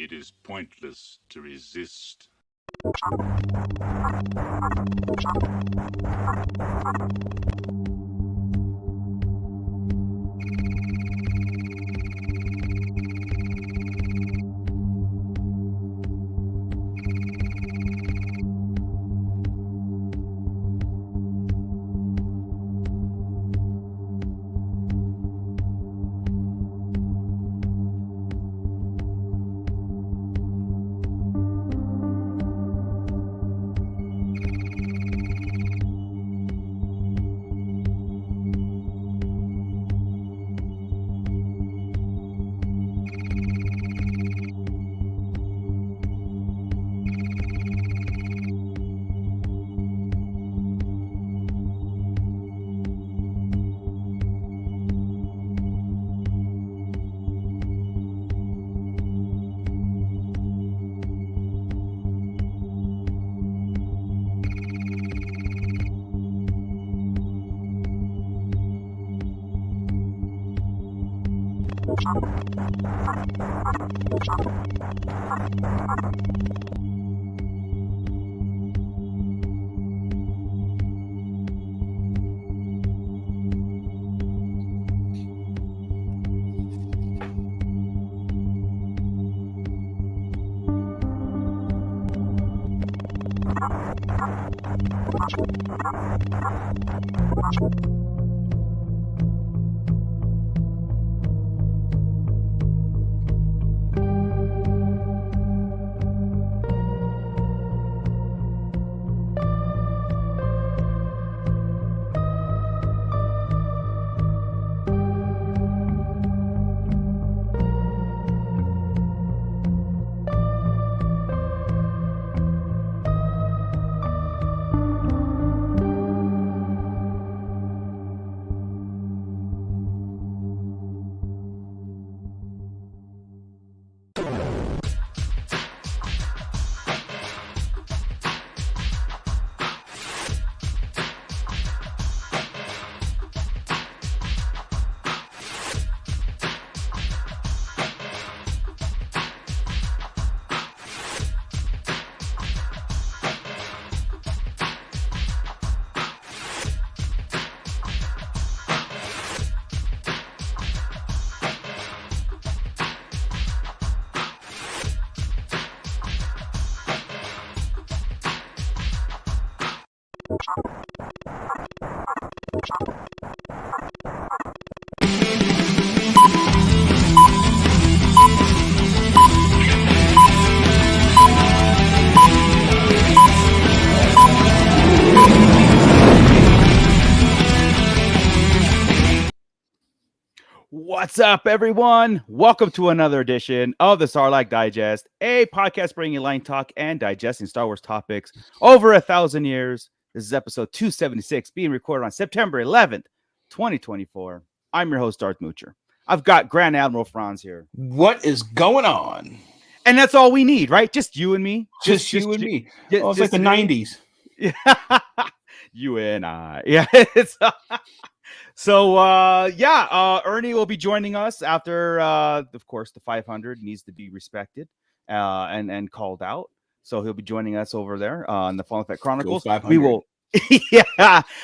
It is pointless to resist. What's up, everyone? Welcome to another edition of the Sarlacc Digest, a podcast bringing you line talk and digesting Star Wars topics over 1,000 years. This is episode 276, being recorded on September 11th, 2024. I'm your host, Darth Moocher. I've got Grand Admiral Franz here. What is going on? And that's all we need, right? Just you and me. Just you and me. It's like the 90s. Yeah. You and I. Yeah. It's... So, Ernie will be joining us after, of course, the 500 needs to be respected and called out. So he'll be joining us over there on the Fallen Effect Chronicles. We will,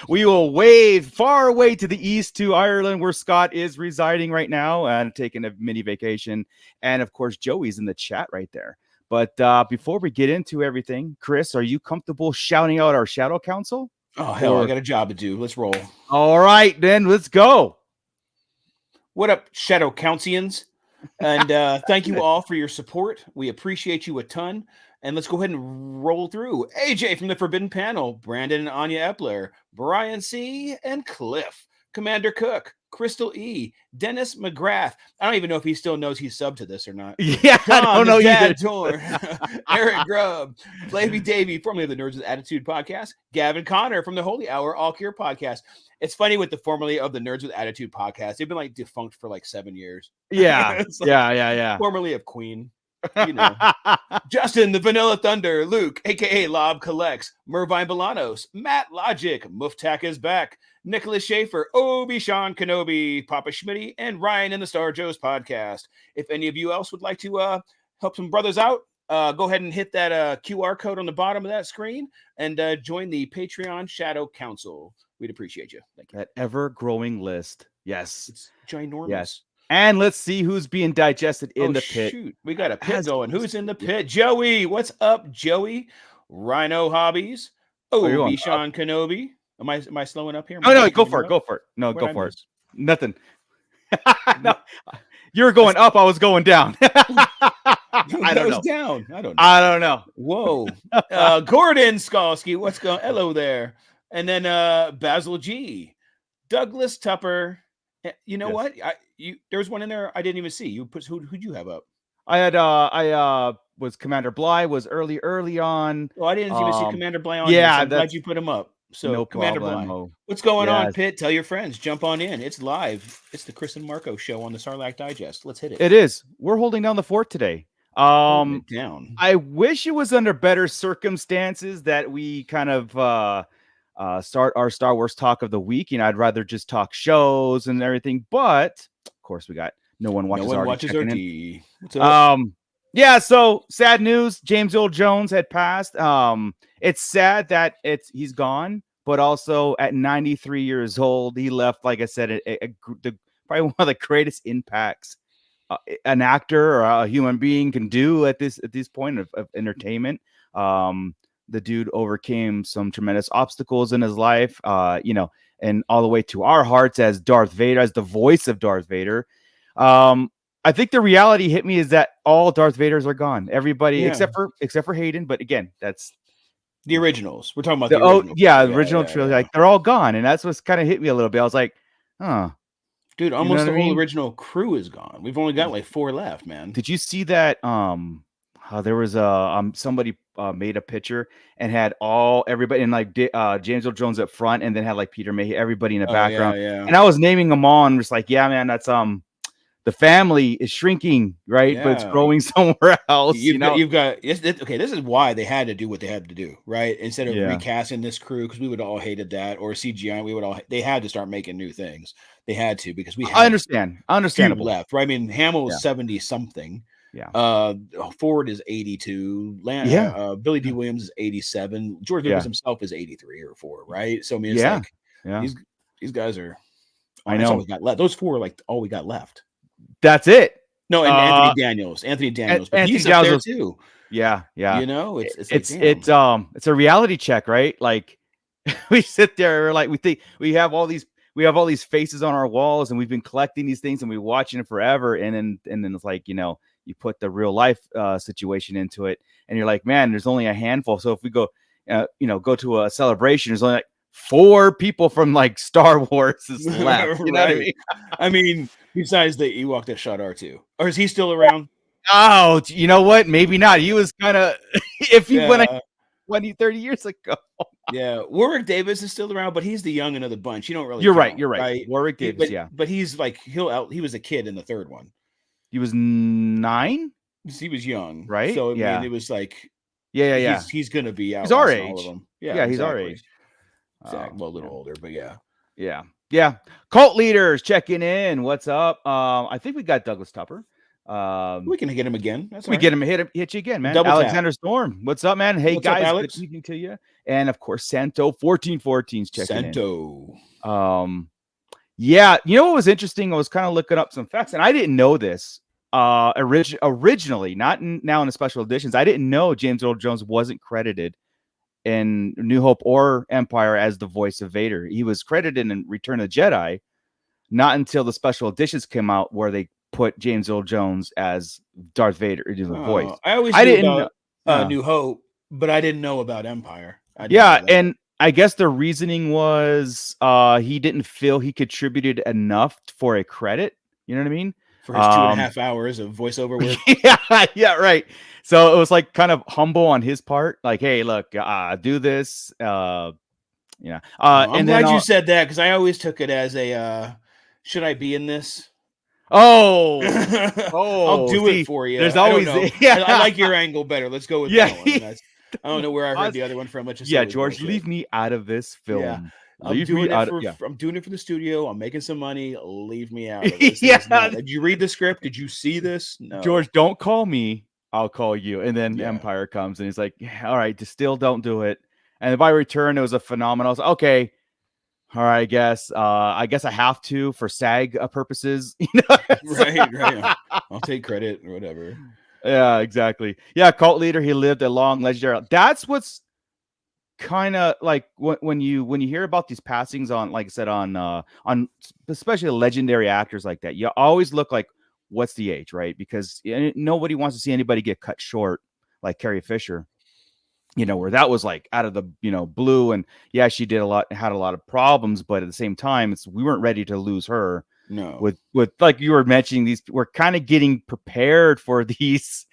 we will wave far away to the east to Ireland, where Scott is residing right now and taking a mini vacation. And of course, Joey's in the chat right there. But before we get into everything, Chris, are you comfortable shouting out our Shadow Council? Oh, hell, I got a job to do. Let's roll. All right, then let's go. What up, Shadow Councians? And thank you all for your support. We appreciate you a ton. And let's go ahead and roll through. AJ from the Forbidden Panel, Brandon and Anya Epler, Brian C. and Cliff, Commander Cook, Crystal E., Dennis McGrath. I don't even know if he still knows he's subbed to this or not. Yeah, Tom, I don't know either. Torn, Eric Grubb, Flavy Davey, formerly of the Nerds with Attitude podcast, Gavin Connor from the Holy Hour All Cure podcast. It's funny with the formerly of the Nerds with Attitude podcast. They've been like defunct for like 7 years. Yeah, like, yeah. Formerly of Queen. You know. Justin, the Vanilla Thunder, Luke, aka Lob Collects, Mervine Bolanos, Matt Logic, Muftak is back, Nicholas Schaefer, Obi-Sean Kenobi, Papa Schmitty, and Ryan in the Star Joe's podcast. If any of you else would like to help some brothers out, go ahead and hit that QR code on the bottom of that screen and join the Patreon Shadow Council. We'd appreciate you. Thank you. That ever-growing list. Yes. It's ginormous. Yes. And let's see who's being digested in the pit. Shoot. We got a pit As- going. Who's in the pit? Joey. What's up, Joey? Rhino Hobbies. you're going Obi-Wan Kenobi. Am I slowing up here? Oh, no, go for it. Go for it. No, What'd go I for miss? it. Nothing. No, you were going up. I was going down. I don't know. Down. I don't know. I don't know. Whoa. Gordon Skalski. What's going? Hello there. And then Basil G. Douglas Tupper. You know what? There was one in there I didn't even see. Who'd you have up? I was Commander Bly was early on. Well, I didn't even see Commander Bly on. Yeah, here, so I'm glad you put him up. So no Commander problem. Bly, what's going on, Pitt? Tell your friends, jump on in. It's live. It's the Chris and Marco show on the Sarlacc Digest. Let's hit it. It is. We're holding down the fort today. Down. I wish it was under better circumstances that we kind of start our Star Wars talk of the week. You know, I'd rather just talk shows and everything, but of course we got no one watches RD. What's up? Yeah, so sad news. James Earl Jones had passed. It's sad that he's gone, but also at 93 years old, he left, like I said, probably one of the greatest impacts an actor or a human being can do at this point of entertainment. The dude overcame some tremendous obstacles in his life, and all the way to our hearts as Darth Vader, as the voice of Darth Vader. I think the reality hit me is that all Darth Vaders are gone. Everybody except for Hayden, but again, that's the originals. We're talking about the original. The original trilogy. Like they're all gone, and that's what's kind of hit me a little bit. I was like, huh. Dude, almost the whole original crew is gone. We've only got like 4 left, man. Did you see that? There was somebody made a picture and had everybody and like James Earl Jones up front, and then had like Peter Mayhew, everybody in the background. Yeah. And I was naming them all, and just like, yeah, man, that's the family is shrinking, right? But it's growing somewhere else. You've got okay. This is why they had to do what they had to do, right? Instead of recasting this crew, because we would all hated that, or CGI, they had to start making new things. They had to, because we had understandable left, right? I mean, Hamill is 70 something. Yeah. Ford is 82. Billy D. Williams is 87. George Lucas himself is 83 or 4, right? So I mean, it's these guys are. I know. That's all we got left. Those 4 are like all we got left. That's it. No, and Anthony Daniels, but he's up there too. Yeah. You know, it's a reality check, right? Like we sit there, we're like, we think we have all these faces on our walls, and we've been collecting these things, and we're watching it forever, and then it's like, you put the real life situation into it, and you're like, man, there's only a handful. So if we go, go to a celebration, there's only like 4 people from like Star Wars is left. You know what I mean? I mean, besides the Ewok that shot R2, or is he still around? Oh, you know what? Maybe not. He was kind of if he went 20, 30 years ago. Yeah, Warwick Davis is still around, but he's the youngin' of the bunch. You don't really. You're right. Warwick Davis, but he's like he was a kid in the third one. He was 9. He was young, right? So I mean, it was like, he's gonna be out. He's our age. All of them. He's our age. Well, a little older, but yeah. Cult leaders checking in. What's up? I think we got Douglas Tupper. We can get him again. Get him hit you again, man. Double Alexander Storm. What's up, man? Hey, what's guys, up, Alex? good evening to you. And of course, Santo 1414's checking in. Yeah, you know what was interesting? I was kind of looking up some facts, and I didn't know this. Originally, not now in the special editions, I didn't know James Earl Jones wasn't credited in New Hope or Empire as the voice of Vader. He was credited in Return of the Jedi, not until the special editions came out where they put James Earl Jones as Darth Vader, the voice. I didn't know New Hope, but I didn't know about Empire. And I guess the reasoning was he didn't feel he contributed enough for a credit. You know what I mean? For his 2.5 hours of voiceover work. yeah, right. So it was like kind of humble on his part. Like, hey, look, do this. I'm glad you said that, because I always took it as a should I be in this? I'll do it for you. There's always I like your angle better. Let's go with that one. I don't know where I heard the other one from. George, leave me out of this film. Yeah. I'm doing it for the studio. I'm making some money. Leave me out of this. Did you read the script? Did you see this? No. George, don't call me I'll call you. And then Yeah. Empire comes and he's like, yeah, all right, just still don't do it. And by return, it was a phenomenal. I was like, okay, all right, I guess I have to for SAG purposes. Right. I'll take credit or whatever. Yeah, exactly. Yeah, cult leader. He lived a long legendary. That's what's kind of like when you hear about these passings on, like I said, on especially legendary actors like that. You always look like, what's the age, right? Because nobody wants to see anybody get cut short, like Carrie Fisher. Where that was like out of the blue, and yeah, she had a lot of problems, but at the same time, we weren't ready to lose her. No, with like you were mentioning, we're kind of getting prepared for these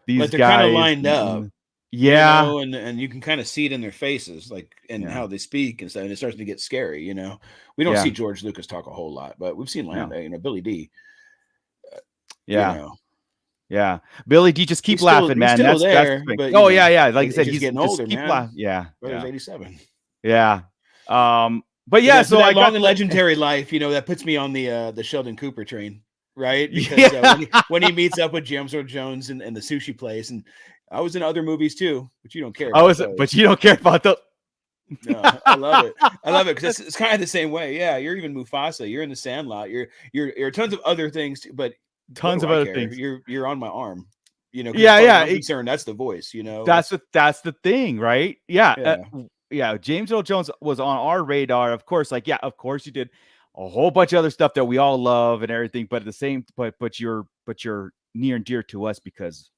like they're guys kind of lined up. Yeah, and you can kind of see it in their faces, like, and how they speak and stuff, and it starts to get scary. We don't see George Lucas talk a whole lot, but we've seen Lando, Billy D. Yeah, Billy D, just keep he's laughing, still, man. He's still that's there, the but yeah. Like I said, he's he's getting just older, keep man. laughing. Yeah, Brother's 87. Yeah. But yeah, so that I long got and legendary life, that puts me on the Sheldon Cooper train, right? Because when he meets up with James Earl Jones and the sushi place, and I was in other movies too, but you don't care. But you don't care about the. No, I love it. I love it because it's kind of the same way. Yeah, you're even Mufasa. You're in the Sandlot. You're tons of other things, but tons of other things. You're on my arm. As I'm concerned, that's the voice. That's the thing, right? Yeah. James Earl Jones was on our radar, of course. Like, yeah, of course you did a whole bunch of other stuff that we all love and everything. But at the same, but you're near and dear to us because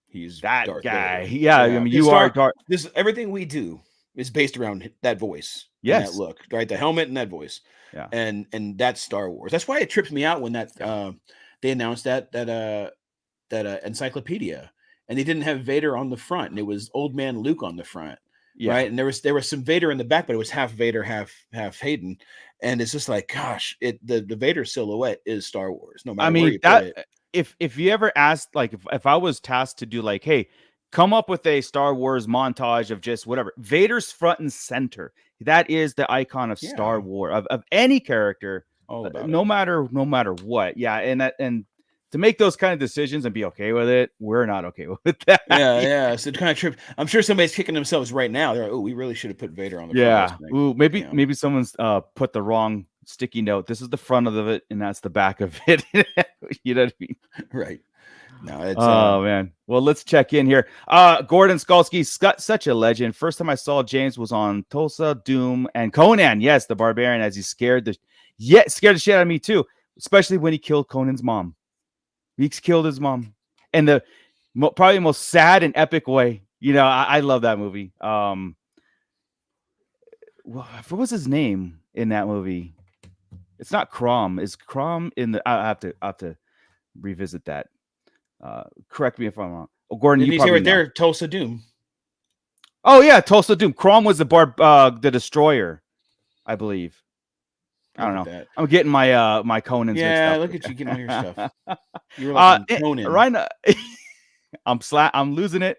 he's that Darth guy. Vader. Yeah, I mean, you are Darth. Everything we do is based around that voice, and that look, right? The helmet and that voice, and that's Star Wars. That's why it trips me out when they announced that encyclopedia, and they didn't have Vader on the front, and it was old man Luke on the front, right? And there was some Vader in the back, but it was half Vader, half Hayden, and it's just like, gosh, the Vader silhouette is Star Wars. No matter where you put it. If you ever asked, like, if I was tasked to do, like, hey, come up with a Star Wars montage of just whatever, Vader's front and center. That is the icon of Star Wars, of any character, no matter what. Yeah, and to make those kind of decisions and be okay with it, we're not okay with that. Yeah. So it kind of trip. I'm sure somebody's kicking themselves right now. They're like, oh, we really should have put Vader on the front. Ooh, maybe someone's put the wrong sticky note. This is the front of it, and that's the back of it. You know what I mean? Right. No, it's man. Well, let's check in here. Gordon Skalski, such a legend. First time I saw James was on Tulsa, Doom, and Conan. Yes, the Barbarian, as he scared the shit out of me too, especially when he killed Conan's mom. He killed his mom, and the probably most sad and epic way. I love that movie. What was his name in that movie? It's not Crom. Is Crom in the? I have to revisit that. Correct me if I'm wrong. Oh, Gordon, you probably right there, Tulsa Doom. Oh yeah, Tulsa Doom. Crom was the destroyer, I believe. I don't know. I'm getting my my Conan's mixed up. Yeah, look at you getting all your stuff. You were like Conan. Right now, I'm losing it.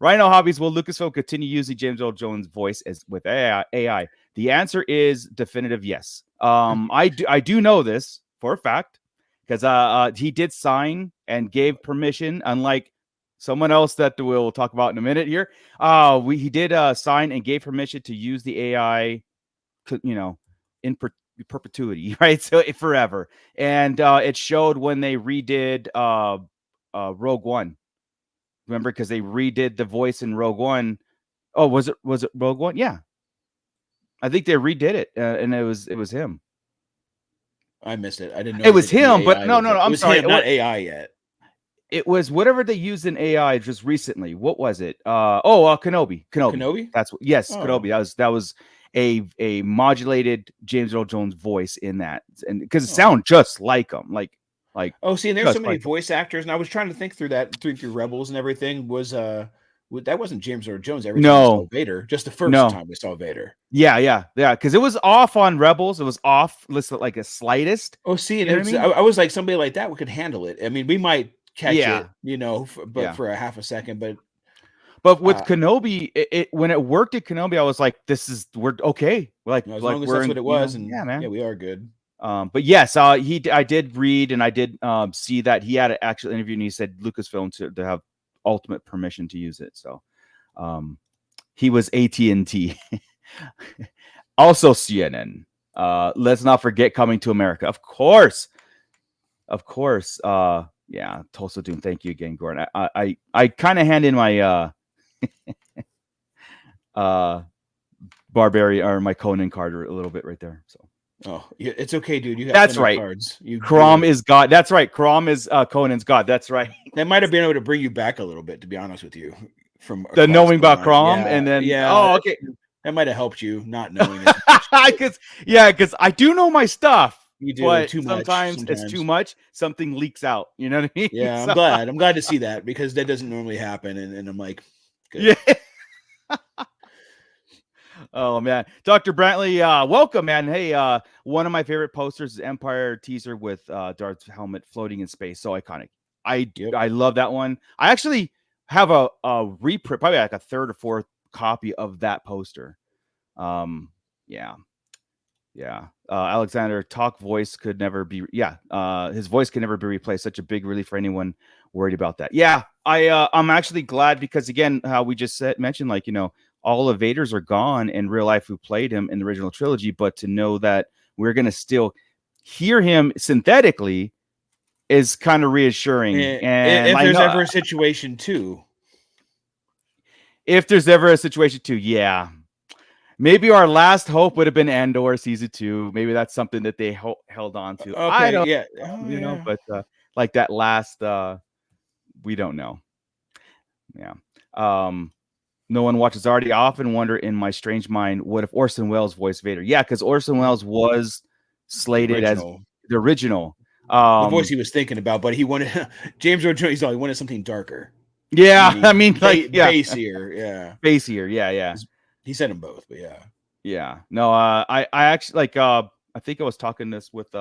Rhino Hobbies. Will Lucasfilm continue using James Earl Jones' voice with AI? The answer is definitive yes. I do know this for a fact because he did sign and gave permission, unlike someone else that we'll talk about in a minute here. He did sign and gave permission to use the AI, in perpetuity, right? So forever. And it showed when they redid Rogue One. Remember, because they redid the voice in Rogue One. Oh, was it Rogue One? Yeah, I think they redid it, and it was him. I missed it. I didn't know it was him, but no. I'm sorry, not AI yet. It was whatever they used in AI just recently. What was it? Kenobi. Kenobi. Kenobi. That was a modulated James Earl Jones voice in that, and because it sounded just like him, like. See, and there's so many voice actors, and I was trying to think through Rebels and everything. Was that wasn't James Earl Jones? Every time we saw Vader, just the first time we saw Vader. Yeah. Because it was off on Rebels. It was off, listed like a slightest. Oh, see, and I was like, somebody like that, we could handle it. I mean, we might catch it, for a half a second, But with Kenobi, when it worked at Kenobi, I was like, we're okay. Like, as long as that's what it was, and man, we are good. But yes, I did read and I did see that he had an actual interview, and he said Lucasfilm to have ultimate permission to use it. So he was AT&T. Also CNN. Let's not forget Coming to America. Of course. Yeah, Tulsa Doom. Thank you again, Gordon. I kind of hand in my Barbarian or my Conan card a little bit right there. So yeah, it's okay, dude. You have that's plenty right. of cards. Crom is God. That's right. Crom is Conan's God. That's right. That might have been able to bring you back a little bit, to be honest with you. From The knowing about line. Crom, Yeah, and then yeah. oh, okay. That might have helped you not knowing it. because I do know my stuff. You do but too much. sometimes it's too much. Something leaks out. You know what I mean? Yeah, So- I'm glad to see that, because that doesn't normally happen. And I'm like, good. yeah. Oh man, Dr. Brantley, welcome, man. Hey, one of my favorite posters is Empire teaser with Darth's helmet floating in space. So iconic. I love that one. I actually have a reprint, probably like a third or fourth copy of that poster. Yeah. Alexander, talk voice could never be. His voice can never be replaced. Such a big relief for anyone worried about that. Yeah, I'm actually glad, because again, how we just mentioned, like, you know, all of Vader's are gone in real life who played him in the original trilogy, but to know that we're gonna still hear him synthetically is kind of reassuring. And if there's ever a situation too, yeah. Maybe our last hope would have been Andor season 2. Maybe that's something that they held on to. Okay, I don't, you know, but like that last, we don't know. Yeah. No one watches already. I often wonder in my strange mind, what if Orson Welles voiced Vader? Yeah, because Orson Welles was slated as the original. The voice he was thinking about, but he wanted James Earl Jones. He wanted something darker. Yeah, I mean, like, bassier. Yeah, bassier. Yeah. He said them both, but yeah. No, I actually like. I think I was talking this with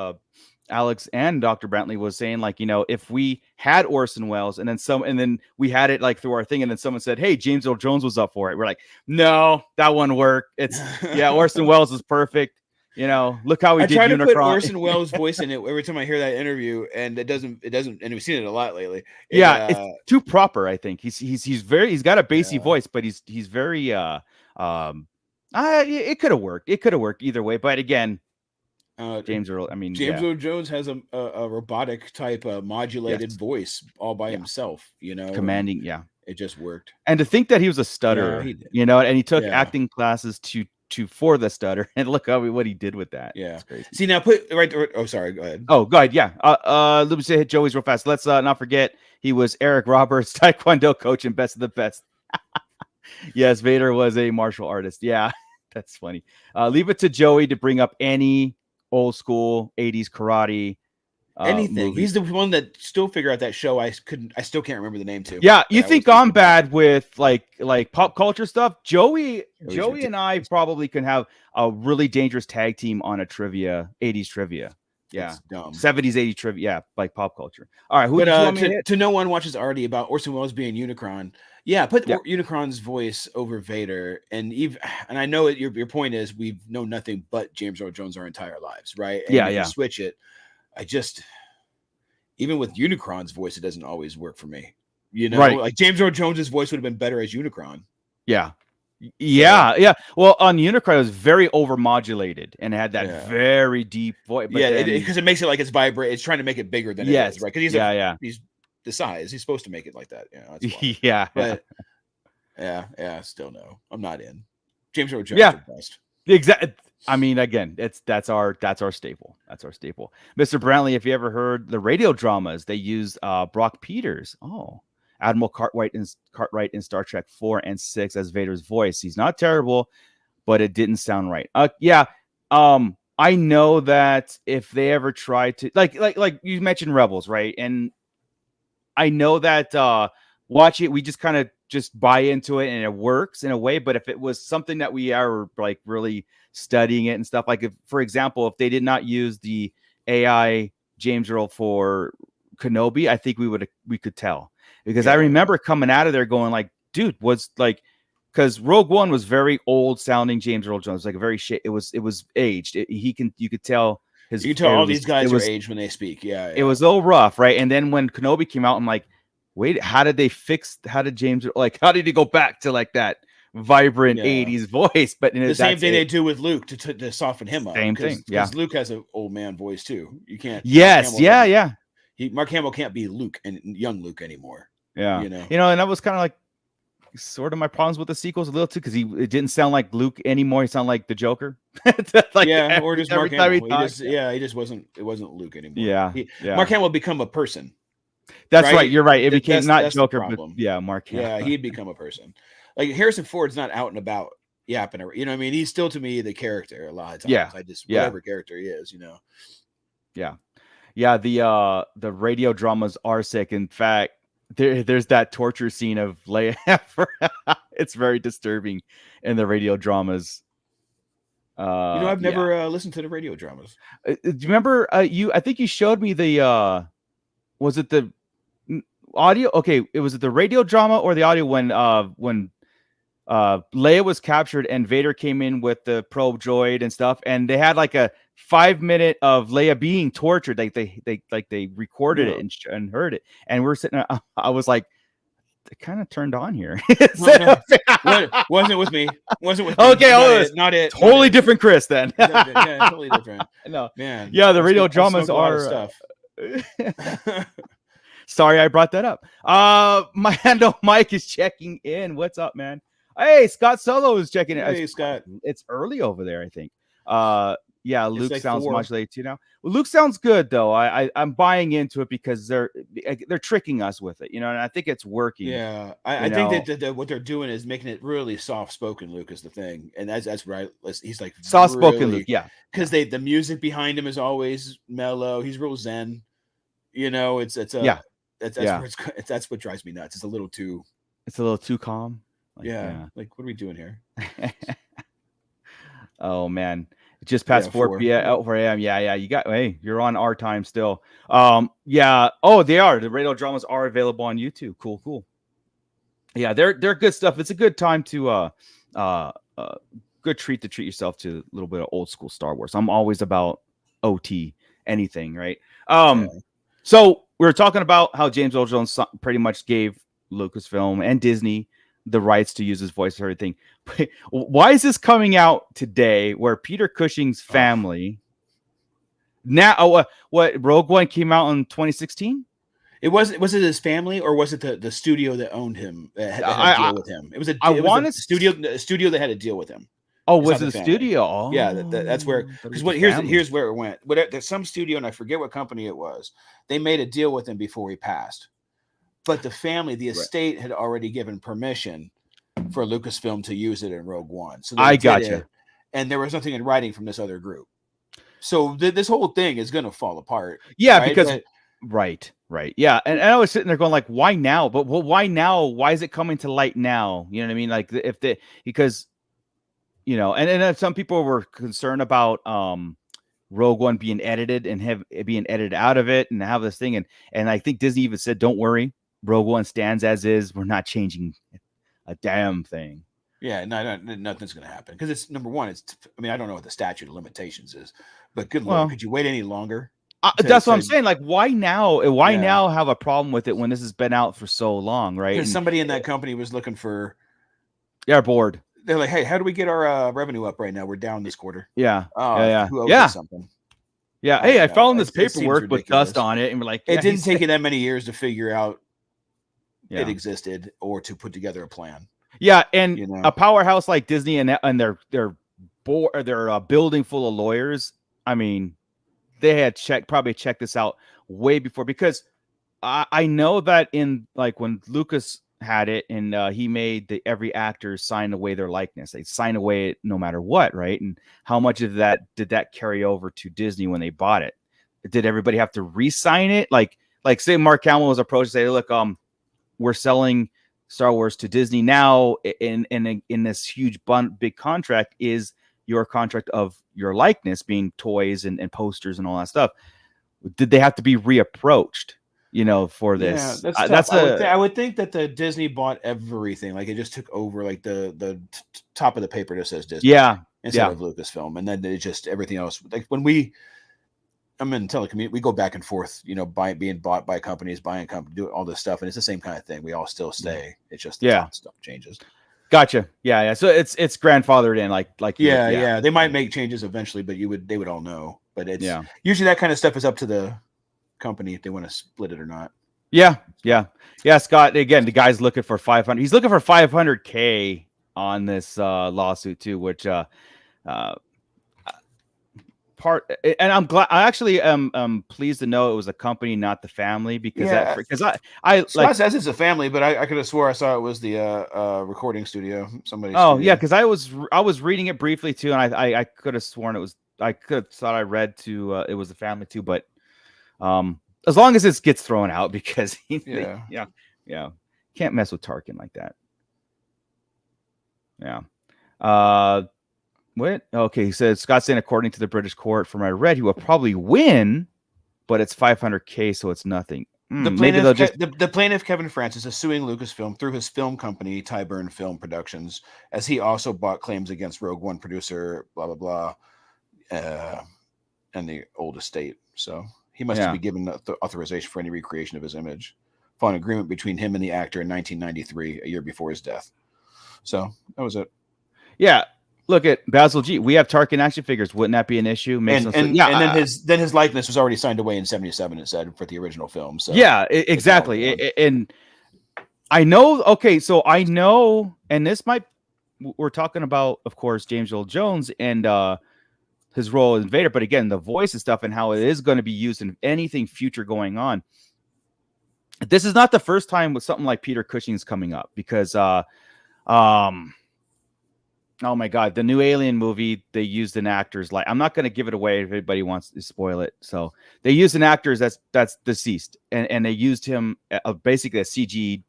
Alex and Dr. Brantley was saying, like, you know, if we had Orson Welles and then we had it like through our thing, and then someone said, hey, James Earl Jones was up for it. We're like, no, that wouldn't work. It's Orson Welles is perfect. You know, look how he did. I try to Unicron. put Orson Welles' voice in it every time I hear that interview, and it doesn't, and we've seen it a lot lately. It's too proper. I think he's got a bassy voice, but he's very it could have worked. It could have worked either way, but again, James Earl. I mean, James Earl Jones has a robotic type modulated voice all by himself. You know, commanding. It just worked. And to think that he was a stutterer, you know, and he took acting classes for the stutter, and look what he did with that. Yeah, it's crazy. See, now put right. Oh, sorry. Go ahead. Oh, go ahead. Yeah. Let me say hit Joey's real fast. Let's not forget he was Eric Roberts' Taekwondo coach and best of the best. Yes, Vader was a martial artist. Yeah, that's funny. Leave it to Joey to bring up any old school 80s karate. Anything. Movie. He's the one that still figure out that show. I still can't remember the name too. Yeah, you think I'm bad with like pop culture stuff? Joey and I probably can have a really dangerous tag team on a 80s trivia. Yeah, 70s, 80s trivia. Yeah, like pop culture. All right, who did you want me to hit? To no one watches already about Orson Welles being Unicron. Yeah, put Unicron's voice over Vader, and I know your point is we've known nothing but James Earl Jones our entire lives, right? And you switch it. Even with Unicron's voice, it doesn't always work for me. You know, like James Earl Jones's voice would have been better as Unicron. Yeah. Well, on Unicron, it was very overmodulated and it had that very deep voice. Because it makes it like it's vibrate. It's trying to make it bigger than it is, right? Because he's the size. He's supposed to make it like that. You know, that's why. But still no. I'm not in. James Earl Jones is the best. Exactly. I mean, again, that's our staple. That's our staple. Mr. Brantley, if you ever heard the radio dramas, they used Brock Peters. Oh, Admiral Cartwright in Star Trek 4 and 6 as Vader's voice. He's not terrible, but it didn't sound right. I know that if they ever try to like you mentioned Rebels, right? And I know that watch it, we just kind of just buy into it and it works in a way. But if it was something that we are like really studying it and stuff, like if, for example, if they did not use the AI James Earl for Kenobi, I think we could tell, because I remember coming out of there going like, dude, was like, because Rogue One was very old sounding James Earl Jones, like a very it was aged. You could tell all these guys are aged when they speak. Yeah, it was a little rough, right? And then when Kenobi came out, I'm like, wait, how did James, like, how did he go back to like that vibrant Yeah. 80s voice? But The same thing they do with Luke to soften him up. Same thing. Yeah. Because Luke has an old man voice too. You can't. Yes. Yeah. Mark Hamill can't be Luke and young Luke anymore. Yeah. You know, and that was kind of like sort of my problems with the sequels a little too, because it didn't sound like Luke anymore. He sounded like the Joker. Like or just Mark Hamill. He just wasn't. It wasn't Luke anymore. Yeah. Mark Hamill become a person. That's right. You're right. It became not Joker, but Mark Hamill. Yeah, he'd become a person. Like Harrison Ford's not out and about yapping. You know what I mean? He's still to me the character a lot of times. Yeah. I just whatever character he is, Yeah. Yeah. The radio dramas are sick. In fact, there's that torture scene of Leia. It's very disturbing in the radio dramas. I've never listened to the radio dramas. Do you remember I think you showed me the was it the audio? Okay, was it the radio drama or the audio when Leia was captured and Vader came in with the probe droid and stuff, and they had like a 5 minute of Leia being tortured. Like they recorded it and heard it, and we're sitting. I was like, it kind of turned on here. Wasn't with me. Wasn't with okay, me. Not it. Totally different, Chris. Then yeah, totally different. No, man. Yeah, the radio dramas are stuff. Sorry, I brought that up. Mando Mike is checking in. What's up, man? Hey, Scott Solo is checking in. Hey, Scott. It's early over there, I think. Yeah, Luke like sounds 4. much later too now. Well, Luke sounds good though. I'm buying into it because they're tricking us with it, and I think it's working. Yeah, I think that what they're doing is making it really soft spoken. Luke is the thing, and that's right. He's like soft spoken Luke, yeah, because the music behind him is always mellow. He's real zen. That's what drives me nuts. It's a little too calm. Like what are we doing here? Oh man. Just past 4 p.m. 4 a.m. Yeah. You're on our time still. Yeah. Oh, they are. The radio dramas are available on YouTube. Cool. Yeah, they're good stuff. It's a good time to good treat yourself to a little bit of old school Star Wars. I'm always about OT anything, right? So we were talking about how James Earl Jones pretty much gave Lucasfilm and Disney the rights to use his voice for everything. Why is this coming out today where Peter Cushing's family now what Rogue One came out in 2016? Was it his family or was it the studio that owned him that had a deal with him? It was a studio that had a deal with him. Oh, was it a studio? Oh, yeah, that's where, because here's where it went. There's some studio, and I forget what company it was. They made a deal with him before he passed. But the family, the estate had already given permission for Lucasfilm to use it in Rogue One. So I gotcha. And there was nothing in writing from this other group. So this whole thing is going to fall apart. Yeah, right? Because right. Yeah. And I was sitting there going like, why now? But why now? Why is it coming to light now? You know what I mean? Like because and some people were concerned about Rogue One being edited and being edited out of it and have this thing. And I think Disney even said, don't worry. Rogue One stands as is. We're not changing a damn thing. Yeah, no, nothing's going to happen because it's number one. I don't know what the statute of limitations is, but good Lord, could you wait any longer? That's what I'm saying. Like, why now? Why now have a problem with it when this has been out for so long, right? Because somebody in that company was looking for. They're bored. They're like, hey, how do we get our revenue up right now? We're down this quarter. Yeah. Who owes us something? Yeah. Hey, I found this paperwork with dust on it, and we're like, it didn't take you that many years to figure out. It existed or to put together a plan. Yeah, and a powerhouse like Disney and their building full of lawyers. I mean, they had probably checked this out way before, because I know that in like when Lucas had it and he made every actor sign away their likeness. They sign away no matter what, right? And how much of that did that carry over to Disney when they bought it? Did everybody have to re-sign it? Like say Mark Hamill was approached and say, look, we're selling Star Wars to Disney now in this huge big contract is your contract of your likeness being toys and posters and all that stuff. Did they have to be reapproached, for this? Yeah, that's I would think that the Disney bought everything. Like it just took over like the top of the paper that says Disney. Yeah. Instead of Lucasfilm. And then it just everything else. Like when we I'm in telecommunications. We go back and forth, you know, being bought by companies, buying companies, doing all this stuff, and it's the same kind of thing. We all still stay. It's just the top stuff changes. Gotcha. Yeah. So it's grandfathered in, like yeah. They might make changes eventually, but they would all know. But it's usually that kind of stuff is up to the company if they want to split it or not. Yeah. Scott, again, the guy's looking for 500. He's looking for $500K on this lawsuit too, which part, and I'm glad. I actually am pleased to know it was a company, not the family, because I Scott like says it's a family, but I could have swore I saw it was the recording studio. Somebody. Yeah, because I was reading it briefly too, and I could have sworn it was. I could have thought I read to it was the family too, but as long as it gets thrown out, because can't mess with Tarkin like that. Yeah. What? Okay, he said Scott saying according to the British court, from what I read, he will probably win, but it's $500K, so it's nothing. The plaintiff, the plaintiff Kevin Francis is suing Lucasfilm through his film company Tyburn Film Productions, as he also bought claims against Rogue One producer blah blah blah, and the old estate. So he must be given the authorization for any recreation of his image, following an agreement between him and the actor in 1993, a year before his death. So that was it. Yeah. Look at Basil G. We have Tarkin action figures. Wouldn't that be an issue? And then his likeness was already signed away in 1977. It said for the original film. So exactly. And I know. Okay, so I know, and this might. We're talking about, of course, James Earl Jones and his role in Vader, but again, the voice and stuff and how it is going to be used in anything future going on. This is not the first time with something like Peter Cushing's coming up, because oh my God, the new Alien movie, they used an actor's I'm not going to give it away if anybody wants to spoil it. So they used an actor that's deceased, and they used him basically a CG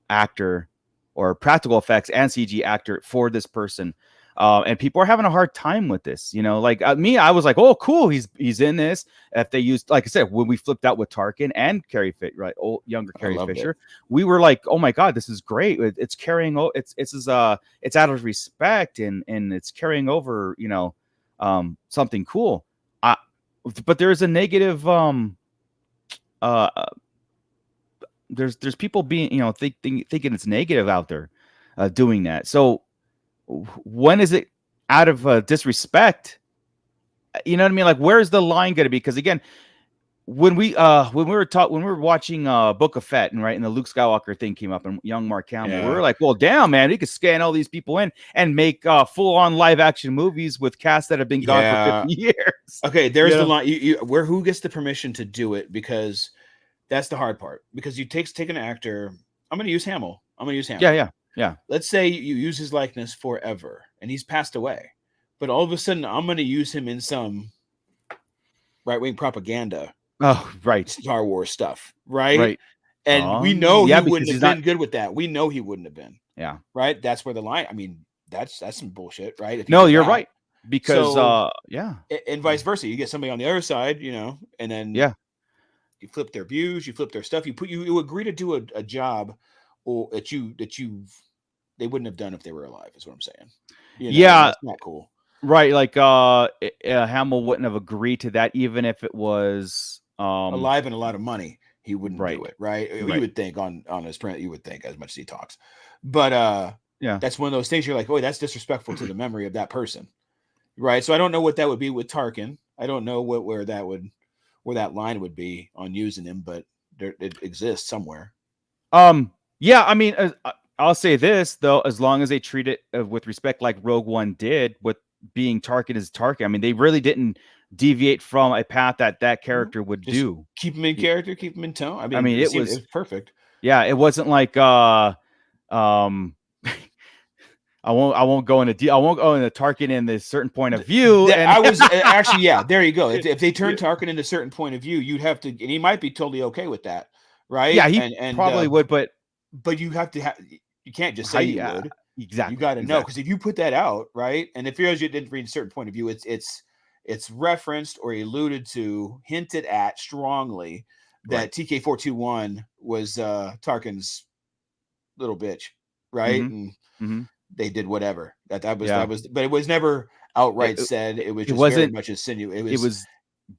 actor or practical effects and CG actor for this person. And people are having a hard time with this, you know, like me, I was like, oh, cool. He's in this. If they used, like I said, when we flipped out with Tarkin and Carrie Fisher, right? Younger Carrie Fisher, we were like, oh my God, this is great. It's carrying, it's out of respect and it's carrying over, you know, something cool. But there's a negative, there's people being, you know, thinking it's negative out there, doing that. So, when is it out of disrespect? You know what I mean? Like, where's the line going to be? Because again, when we were watching Book of Fett, and the Luke Skywalker thing came up, and young Mark Hamill, we were like, well, damn, man, we could scan all these people in and make full on live action movies with casts that have been gone for 50 years. Okay, there's the line. Who gets the permission to do it? Because that's the hard part. Because you take an actor. I'm going to use Hamill. Yeah. Let's say you use his likeness forever and he's passed away, but all of a sudden I'm going to use him in some right-wing propaganda. Oh, right. Star Wars stuff. Right. And we know he wouldn't have been good with that. We know he wouldn't have been. Yeah. Right. That's where the line. I mean, that's some bullshit, right? No, you're right. Because, and vice versa. You get somebody on the other side, you know, and then you flip their views, you flip their stuff. You agree to do a job or that they wouldn't have done if they were alive, is what I'm saying. You know, that's not cool. Right. Like Hamill wouldn't have agreed to that, even if it was alive and a lot of money. He wouldn't do it. Right. You would think on his print, you would think as much as he talks. But that's one of those things you're like, oh, that's disrespectful to the memory of that person. Right. So I don't know what that would be with Tarkin. I don't know where that line would be on using him, but it exists somewhere. Yeah, I mean, I'll say this though: as long as they treat it with respect, like Rogue One did, with being Tarkin is Tarkin. I mean, they really didn't deviate from a path that character would do. Keep him in character, keep him in tone. I mean, it was perfect. Yeah, it wasn't like I won't go into Tarkin in this certain point of view. I was actually, there you go. If they turn Tarkin into a certain point of view, you'd have to, and he might be totally okay with that, right? Yeah, he probably would, but you have to you can't just say you would. Exactly. You got to know, because if you put that out, right, and if you didn't read a certain point of view, it's referenced or alluded to, hinted at strongly that TK421 was Tarkin's little bitch, right? And they did whatever. That was, but it was never outright said. It was just very much insinuated.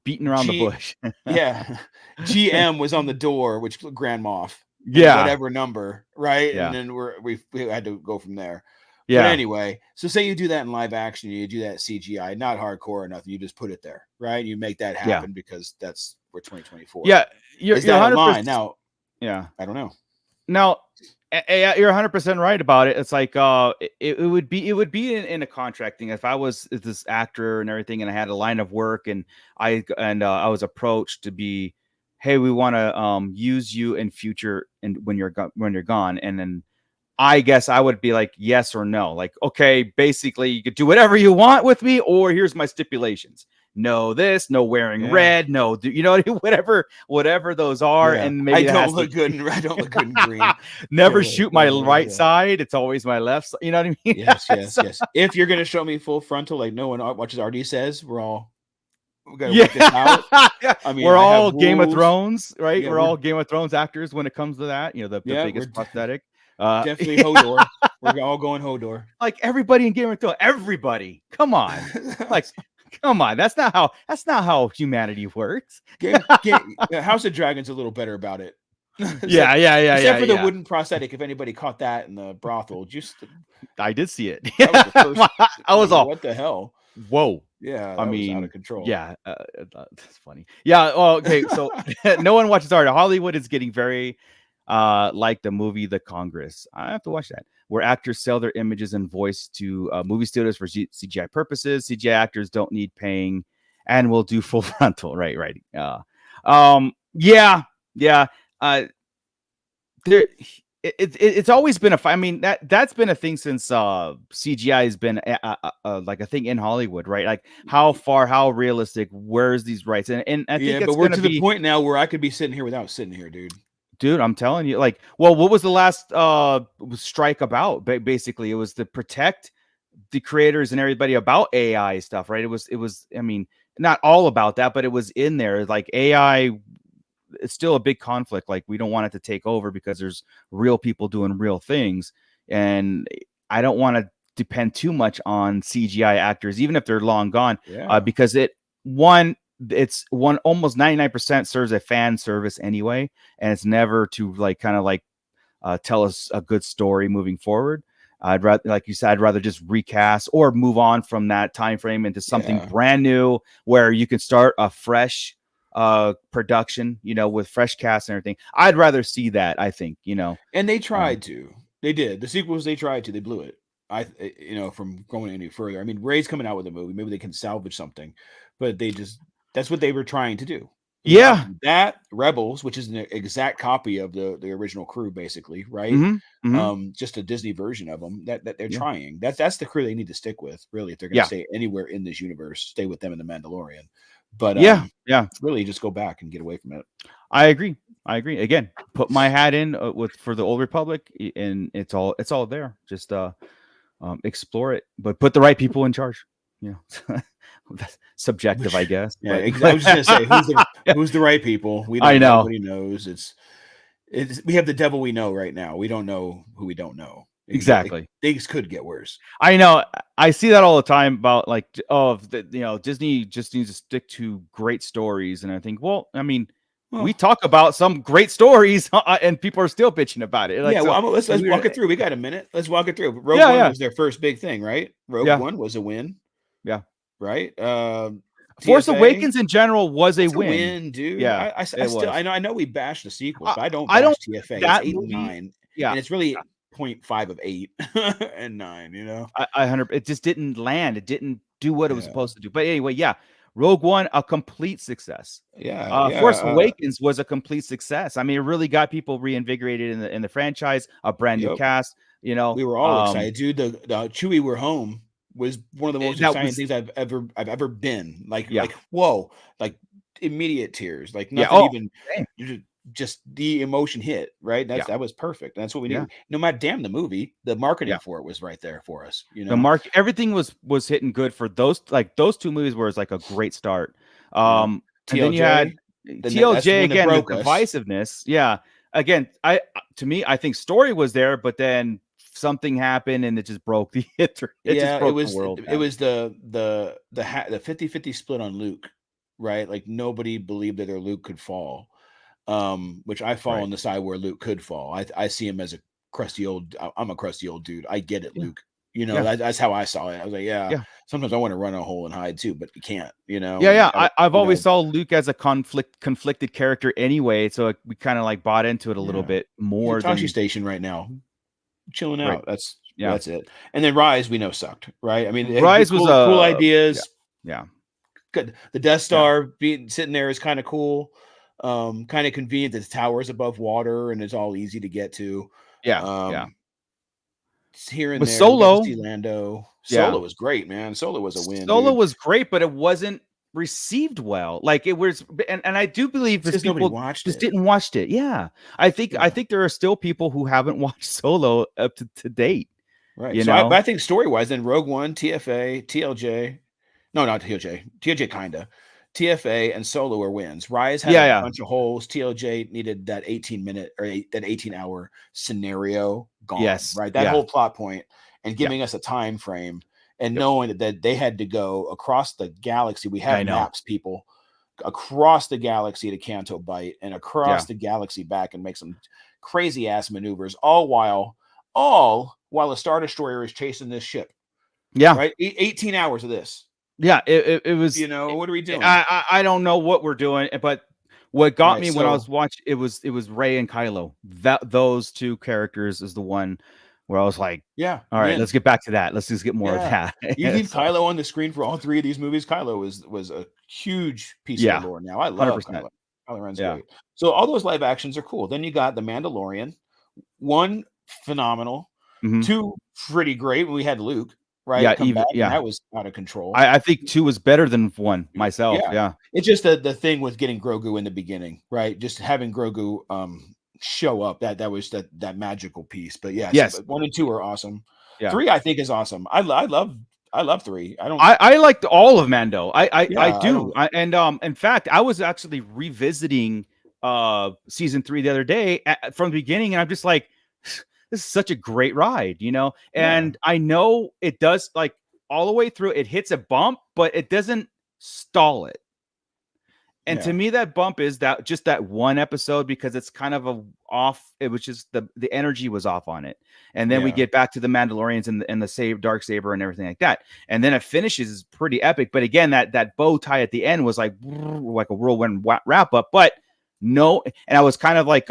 beating around the bush. Yeah. GM was on the door, which Grand Moff. Yeah. Whatever number, right? Yeah. And then we had to go from there. Yeah. But anyway, so say you do that in live action, you do that CGI, not hardcore or nothing. You just put it there, right? You make that happen because that's for 2024. Yeah, you're 100%. Now, yeah, I don't know. Now, you're 100% right about it. It's like it would be in a contract thing. If I was this actor and everything, and I had a line of work, and I was approached to be, hey, we want to use you in future and when you're gone, and then I guess I would be like yes or no. Like, okay, basically you could do whatever you want with me, or here's my stipulations. No this, no wearing red, no, you know, whatever those are. Yeah. And maybe I don't look good in green. Never shoot my right side. It's always my left side. You know what I mean? Yes. If you're going to show me full frontal, like no one watches RD says, we gotta work this out. I mean, we're all Game of Thrones, right? Yeah, we're all Game of Thrones actors when it comes to that. You know, the biggest prosthetic. Definitely Hodor. We're all going Hodor. Like everybody in Game of Thrones. Everybody, come on, like, come on. That's not how humanity works. House of Dragon's a little better about it. Yeah. Except for the wooden prosthetic. If anybody caught that in the brothel, I did see it. That was the first, I was all, what the hell? Whoa. Yeah, I mean, was out of control. Yeah, that's funny. Yeah. Well, okay. So no one watches art. Hollywood is getting very like the movie The Congress. I have to watch that, where actors sell their images and voice to movie studios for CGI purposes. CGI actors don't need paying and will do full frontal. Right. There. It's always been I mean, that's been a thing since CGI has been like a thing in Hollywood, right? Like how realistic, where's these rights? And I think but we're to the point now where I could be sitting here without sitting here, dude. I'm telling you, like, well, what was the last strike about? Basically, it was to protect the creators and everybody about AI stuff, right? It was I mean, not all about that, but it was in there. Like AI, it's still a big conflict. Like we don't want it to take over because there's real people doing real things, and I don't want to depend too much on CGI actors, even if they're long gone, because it's almost 99% serves a fan service anyway, and it's never to like kind of like tell us a good story moving forward. I'd rather, like you said, I'd rather just recast or move on from that time frame into something brand new where you can start a fresh production, you know, with fresh cast and everything. I'd rather see that, I think, you know. And they tried to. They did. The sequels they tried to. They blew it. From going any further. I mean, Ray's coming out with a movie. Maybe they can salvage something, but that's what they were trying to do. Yeah. That Rebels, which is an exact copy of the original crew, basically, right? Just a Disney version of them that they're trying. That's the crew they need to stick with, really, if they're going to stay anywhere in this universe. Stay with them in the Mandalorian. But really just go back and get away from it. I agree. Again, put my hat in for the Old Republic, and it's all there. Just explore it, but put the right people in charge. You know, that's subjective, I guess. Yeah, I was just gonna say who's the right people. I know. Nobody knows. It's we have the devil we know right now. We don't know who we don't know. Exactly. Things could get worse. I know. I see that all the time about like, Disney just needs to stick to great stories. And I think, well, I mean, we talk about some great stories and people are still bitching about it. Like, let's walk it through. We got a minute. Let's walk it through. Rogue One was their first big thing, right? Rogue One was a win. Yeah. Right. Force Awakens in general was a win, dude. Yeah. I know we bashed the sequels, but I don't TFA. That it's 8 movie, and 9. Yeah. And it's really 0.5 of 8 and 9, you know. It just didn't land. It didn't do what it was supposed to do. But anyway, Rogue One, a complete success. Force Awakens was a complete success. I mean, it really got people reinvigorated in the franchise, a brand new cast. You know, we were all excited, dude. The Chewie We're Home was one of the most exciting things I've ever been. Like whoa, like immediate tears, like nothing even. Just the emotion hit, right? That was perfect. That's what we knew. No matter the movie, the marketing for it was right there for us. You know, everything was hitting good for those two movies where it's like a great start. And then you had TLJ again, the divisiveness. Yeah. Again, I think story was there, but then something happened and it just broke the it just broke the world. It was the 50-50 split on Luke. right? Like nobody believed that their Luke could fall. Which I fall Right. on the side where Luke could fall. I see him as a crusty old. I'm a crusty old dude. I get it, Yeah. Luke. You know, Yeah. that's how I saw it. I was like, yeah. Yeah. Sometimes I want to run a hole and hide too, but you can't. You know, Yeah, and yeah. I've you always know, saw Luke as a conflicted character anyway, so we kind of like bought into it a little yeah. bit He's at more Tashi than Station right now, chilling right. out. Yeah. That's it. And then Rise, we know sucked, right? I mean, it had Rise was cool yeah, ideas. yeah, Good. The Death yeah, Star being sitting there is kind of cool. Kind of convenient that the tower is above water and it's all easy to get to. yeah, yeah. Um, here and With there. We got to Solo, see Lando. yeah, Solo was great, man. Solo was a win, Solo dude. was great, but it wasn't received well. Like it was, and I do believe It's because because nobody people watched just it. didn't watch it. Yeah, I think Yeah. there are still people who haven't watched Solo up to date. Right. You So know, I think story wise, then Rogue One, TFA, TLJ. No, not TLJ. TLJ kinda. TFA and Solo are wins. Rise had yeah, a yeah, bunch of holes. TLJ needed that 18-minute or that 18-hour scenario gone. yes, Right. That yeah, whole plot point and yeah, giving us a time frame and yep. knowing that they had to go across the galaxy. We have I know. maps, people, across the galaxy to Canto Bight and across Yeah, the galaxy back and make some crazy ass maneuvers, all while a Star Destroyer is chasing this ship. yeah. Right, 18 hours of this. Yeah, it was. You know, what are we doing? I don't know what we're doing, but what got Right. me when I So was watching it was Rey and Kylo. Those two characters is the one where I was like, yeah, all right, let's win. get back to that. Let's just get more of Yeah. that. You leave So, Kylo on the screen for all three of these movies. Kylo was a huge piece of the yeah, lore. Now I love 100%. Kylo. Kylo Ren's Yeah. great. So all those live actions are cool. Then you got The Mandalorian. One, phenomenal. Hmm. Two, pretty great. We had Luke, Yeah, right, come even back, and yeah. that was out of control. I think two was better than one myself. Yeah. Yeah. It's just the thing with getting Grogu in the beginning, right? Just having Grogu show up, that was that magical piece. But yeah, so Yes. but 1 and 2 are awesome. Yeah. 3 I think is awesome. I love 3. I don't I liked all of Mando. I yeah, I do. don't And in fact, I was actually revisiting season 3 the other day from the beginning, and I'm just like, this is such a great ride, you know? yeah. And I know it does, like, all the way through, it hits a bump, but it doesn't stall it. And to Yeah. me, that bump is that just that one episode, because it's kind of a off. It was just the energy was off on it, and then we Yeah. get back to the Mandalorians and the save dark saber and everything like that, and then it finishes pretty epic. But again, that bow tie at the end was like a whirlwind wrap up. But no, and I was kind of like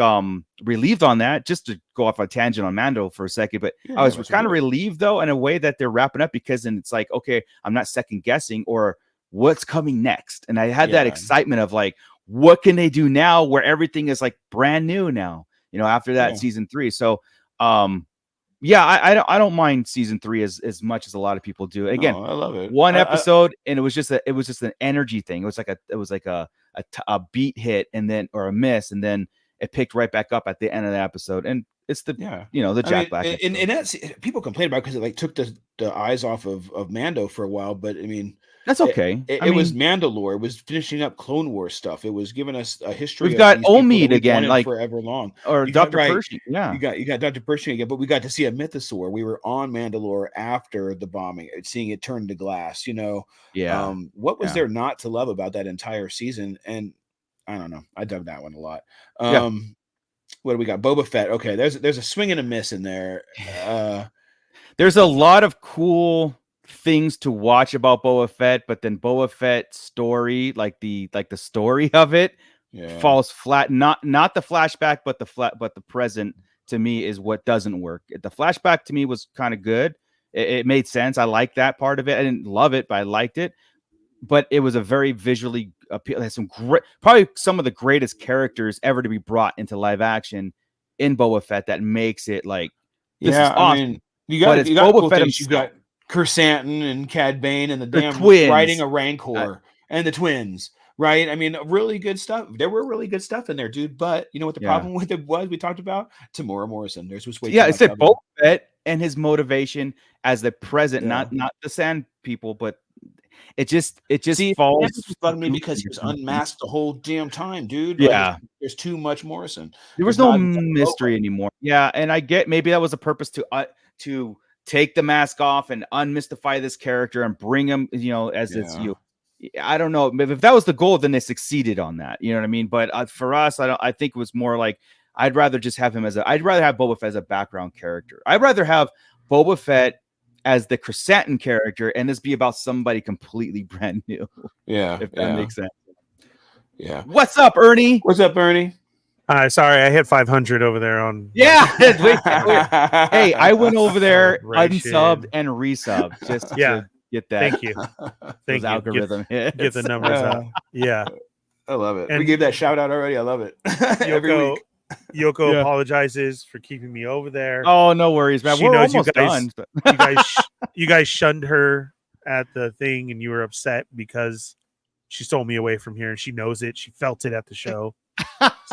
relieved on that. Just to go off a tangent on Mando for a second, but Yeah, I was let's kind do of it. relieved though in a way that they're wrapping up, because then it's like, okay, I'm not second guessing or what's coming next. And I had that Yeah. excitement of like, what can they do now where everything is like brand new now, you know, after that Yeah. season 3. So yeah, I don't mind season 3 as much as a lot of people do. Again, No, I love it. one I episode, and it was just an energy thing. It was like a beat hit and then or a miss, and then it picked right back up at the end of the episode. And it's the yeah. the I Jack mean, Black and episode. that's people complain about because it like took the eyes off of Mando for a while, but I mean, That's okay. it was Mandalore. It was finishing up Clone Wars stuff. It was giving us a history we've of got these people that Omid we've again, wanted like, forever long. or You got Dr. right. Pershing. Yeah. You got Dr. Pershing again, but we got to see a mythosaur. We were on Mandalore after the bombing, seeing it turn to glass. You know, Yeah. what was Yeah. there not to love about that entire season? And I don't know. I dug that one a lot. Yeah. What do we got? Boba Fett. Okay, there's a swing and a miss in there. There's a lot of cool things to watch about Boba Fett, but then Boba Fett's story, like the story of it, Yeah. falls flat. Not the flashback, but the present to me is what doesn't work. The flashback to me was kind of good. It made sense. I liked that part of it. I didn't love it, but I liked it. But it was a very visually appeal. It has some great, probably some of the greatest characters ever to be brought into live action in Boba Fett. That makes it like, this is Yeah, I awesome. mean, you But got it's you got Boba cool Fett things. You himself. got Kersantin and Cad Bane and the The damn riding twins. a Rancor and the twins, right? I mean, really good stuff. There were really good stuff in there, dude. But you know what the Yeah. problem with it was? We talked about Tamora Morrison. There's just way Yeah, too it much said of Boba it. Fett and his motivation as the present, Yeah. not the Sand people, but it just See, falls that just bugged me because he goofy was for me. unmasked the whole damn time, dude. Like, Yeah. there's too much Morrison. There was There's no not enough mystery Boba. anymore. Yeah, and I get maybe that was a purpose to take the mask off and unmystify this character and bring him, you know, as it's Yeah. I don't know if that was the goal, then they succeeded on that. You know what I mean? But for us, I think it was more like I'd rather just have him I'd rather have Boba Fett as a background character. I'd rather have Boba Fett as the Chrysanthemum character and this be about somebody completely brand new. Yeah, if that makes sense. Yeah. What's up, Ernie? What's up, Ernie? Sorry, I hit 500 over there on. Yeah. Hey, I went over there, Celebration. unsubbed and resubbed just to get that. Thank you. Thank you. Algorithm Get the numbers up. Yeah. I love it. And we gave that shout out already. I love it. Every week. Yoko apologizes for keeping me over there. Oh, no worries, man. We're knows almost done. You guys shunned her at the thing, and you were upset because she stole me away from here, and she knows it. She felt it at the show.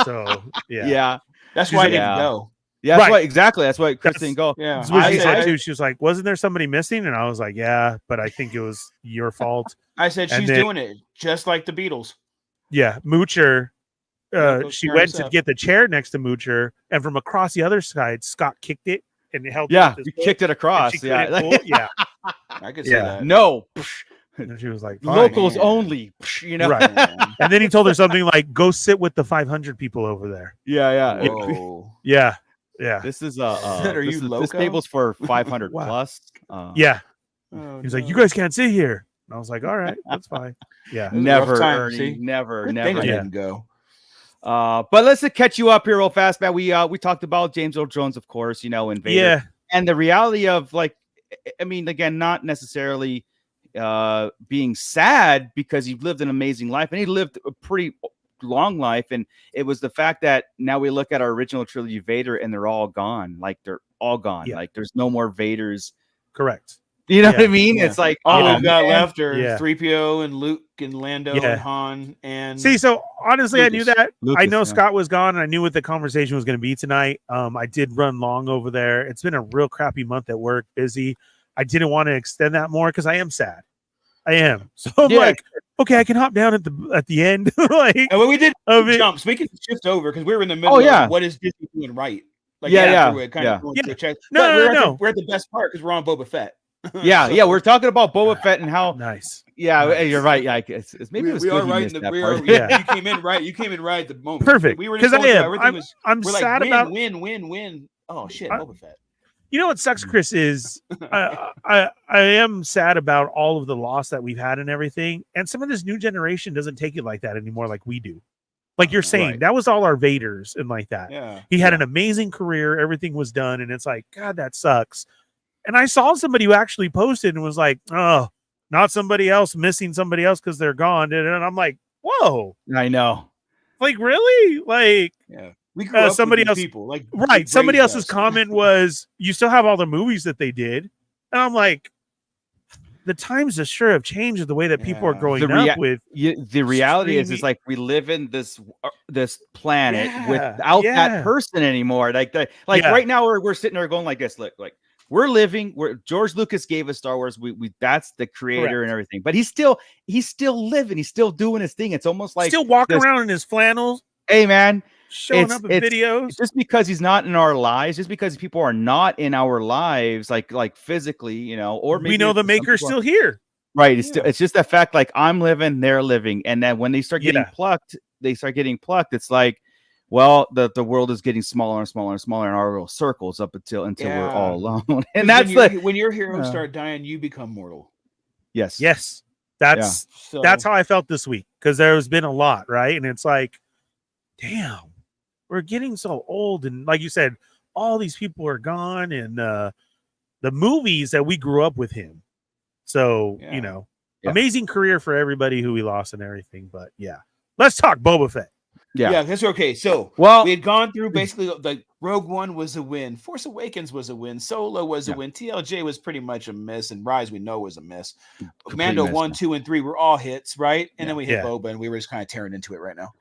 So yeah. That's why I didn't go. Yeah, that's why exactly. That's why Chris didn't go. Yeah, that's what she said too. She was like, "Wasn't there somebody missing?" And I was like, "Yeah, but I think it was your fault." I said she's doing it just like the Beatles. Yeah, Moocher. She went to get the chair next to Moocher, and from across the other side, Scott kicked it and held. Yeah, you kicked it across. Yeah, yeah. I could see that. No. And she was like, locals only, you know. Right. And then he told her something like, "Go sit with the 500 people over there." Yeah. Whoa. Yeah. This is this table's for 500 plus. Yeah. He was like, "You guys can't sit here." And I was like, "All right, that's fine." Yeah. Never, Ernie, never. I didn't go. But let's catch you up here real fast, man. We talked about James Earl Jones, of course, you know, and Vader. Yeah. And the reality of, like, I mean, again, not necessarily being sad because he lived an amazing life and he lived a pretty long life. And it was the fact that now we look at our original trilogy Vader and they're all gone. Like, they're all gone. Yeah. Like, there's no more Vaders. Correct. You know what I mean? It's like all we've got left are 3PO and Luke and Lando and Han and so honestly, Lucas. I knew that. I know Scott was gone, and I knew what the conversation was going to be tonight. I did run long over there. It's been a real crappy month at work, busy. I didn't want to extend that more because I am sad. I am. So I'm like, okay, I can hop down at the end. Like, and when we did jump, so we can shift over because we were in the middle of what is Disney doing right. Like check. No. We're at the best part because we're on Boba Fett. We're talking about Boba Fett and how nice. Yeah, you're right. Yeah, maybe it was good right. You came in right. You came in right at the moment. Perfect. We were because I'm we're sad like, about win. Oh shit, Boba Fett. You know what sucks, Chris, is I am sad about all of the loss that we've had and everything. And some of this new generation doesn't take it like that anymore, like we do. Like you're saying, that was all our Vaders and like that. Yeah. He had an amazing career. Everything was done. And it's like, God, that sucks. And I saw somebody who actually posted and was like, oh, not somebody else missing somebody else because they're gone. And I'm like, whoa. I know. Like, really? Like, yeah. We grew up somebody with else, people. Like, right. Somebody else's comment was, you still have all the movies that they did. And I'm like, the times sure have changed the way that people are growing up with. The reality is like we live in this planet without that person anymore. Like right now we're sitting there going like this. Look, like we're living. George Lucas gave us Star Wars. We that's the creator and everything. But he's still living. He's still doing his thing. It's almost like still walking around in his flannels. Hey man. Showing up in videos just because he's not in our lives, just because people are not in our lives, like physically, you know, or maybe we know the maker's still here, right? It's just the fact, like I'm living, they're living, and then when they start getting plucked, It's like, well, the world is getting smaller and smaller and smaller in our little circles until we're all alone, and that's when your heroes start dying, you become mortal. Yes. That's how I felt this week because there's been a lot, right? And it's like, damn. We're getting so old, and like you said, all these people are gone, and the movies that we grew up with him. So you know, amazing career for everybody who we lost and everything. But let's talk Boba Fett. Yeah, that's okay. So we had gone through basically like Rogue One was a win, Force Awakens was a win, Solo was a win, TLJ was pretty much a miss, and Rise we know was a miss. Mando 1, 2, and 3 were all hits, right? And then we hit Boba, and we were just kind of tearing into it right now.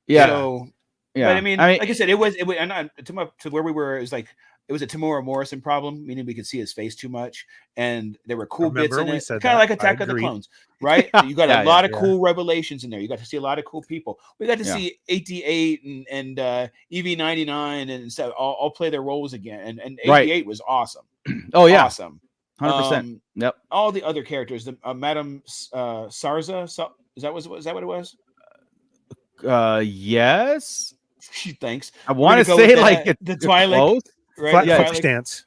Yeah. So. Yeah, but I mean, like I said, it was and to where we were. It was like it was a Tamora Morrison problem, meaning we could see his face too much, and there were cool bits in it, kind of like Attack of the Clones, right? You got a lot of cool revelations in there. You got to see a lot of cool people. We got to see 88 and EV99 and stuff all play their roles again, and 88 was awesome. Oh yeah, awesome. 100%. Yep. All the other characters, the Madame Sarza, is that what it was? Yes. Thanks. I want to say like the it's Twilight, close. right? Yeah, Twilight. Flashdance.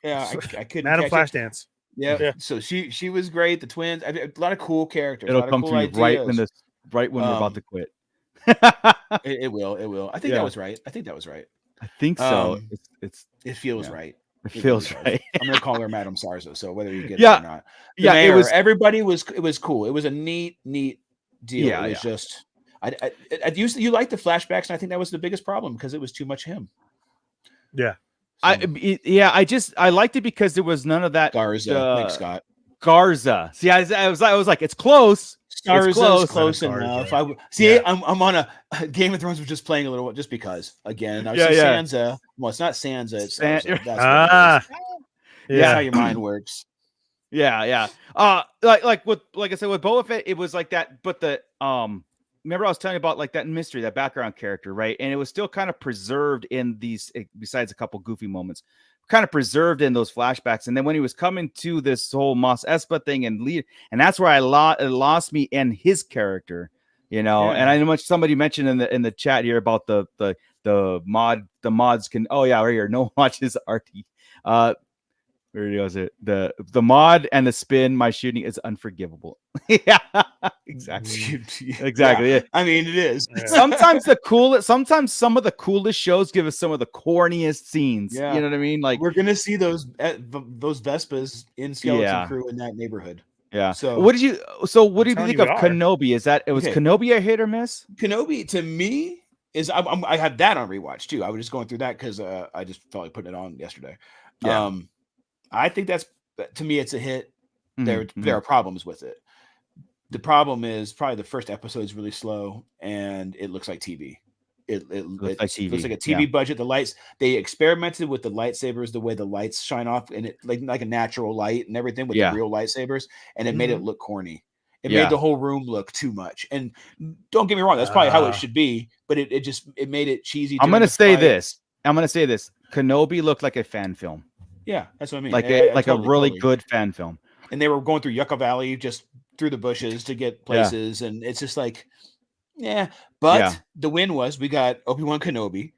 Yeah, I couldn't. Madam catch it. Flashdance. Yeah. Yeah. So she was great. The twins. A lot of cool characters. It'll a lot come of cool to you ideas. right when we're about to quit. It will. I think that was right. I think so. It feels right. It feels really right. I'm gonna call her Madame Sarza. So whether you get it Yeah. or not, Yeah, mayor, it was. Everybody was. It was cool. It was a neat deal. Yeah, it was just. I used you liked the flashbacks, and I think that was the biggest problem because it was too much him. Yeah. So, I liked it because there was none of that Garza. Thanks, Scott. Garza. See, I was like, it's close. Garza's close enough. Yeah. I'm on a Game of Thrones was just playing a little just because. Again, I was Sansa. Well, it's not Sansa. It's Garza. That's yeah. That's how your mind works. Yeah. Like I said with Boba Fett, it was like that. But remember I was telling you about like that mystery, that background character, right? And it was still kind of preserved in these, besides a couple goofy moments, kind of preserved in those flashbacks. And then when he was coming to this whole Mos Espa thing and that's where it lost me in his character, And I know somebody mentioned in the chat here about the mods can. Oh yeah, right here. No watches RT. Where goes it? The mod and the spin, my shooting is unforgivable. Yeah, exactly. Exactly. Yeah. I mean, it is. Yeah. Sometimes some of the coolest shows give us some of the corniest scenes. Yeah. You know what I mean? Like we're gonna see those Vespas in Skeleton Crew in that neighborhood. Yeah. So what do you think of Kenobi? Was Kenobi a hit or miss? Kenobi to me is I have that on rewatch too. I was just going through that because I just felt like putting it on yesterday. Yeah. I think to me it's a hit. Mm-hmm. There are problems with it. The problem is probably the first episode is really slow and it looks like TV. It looks like a TV budget. The lights, they experimented with the lightsabers, the way the lights shine off, and it like a natural light and everything with the real lightsabers, and it made it look corny. It made the whole room look too much. And don't get me wrong, that's probably how it should be, but it made it cheesy. I'm gonna say this. Kenobi looked like a fan film. Yeah, that's what I mean. Like a really good fan film. And they were going through Yucca Valley, just through the bushes to get places, and it's just like, But the win was we got Obi-Wan Kenobi.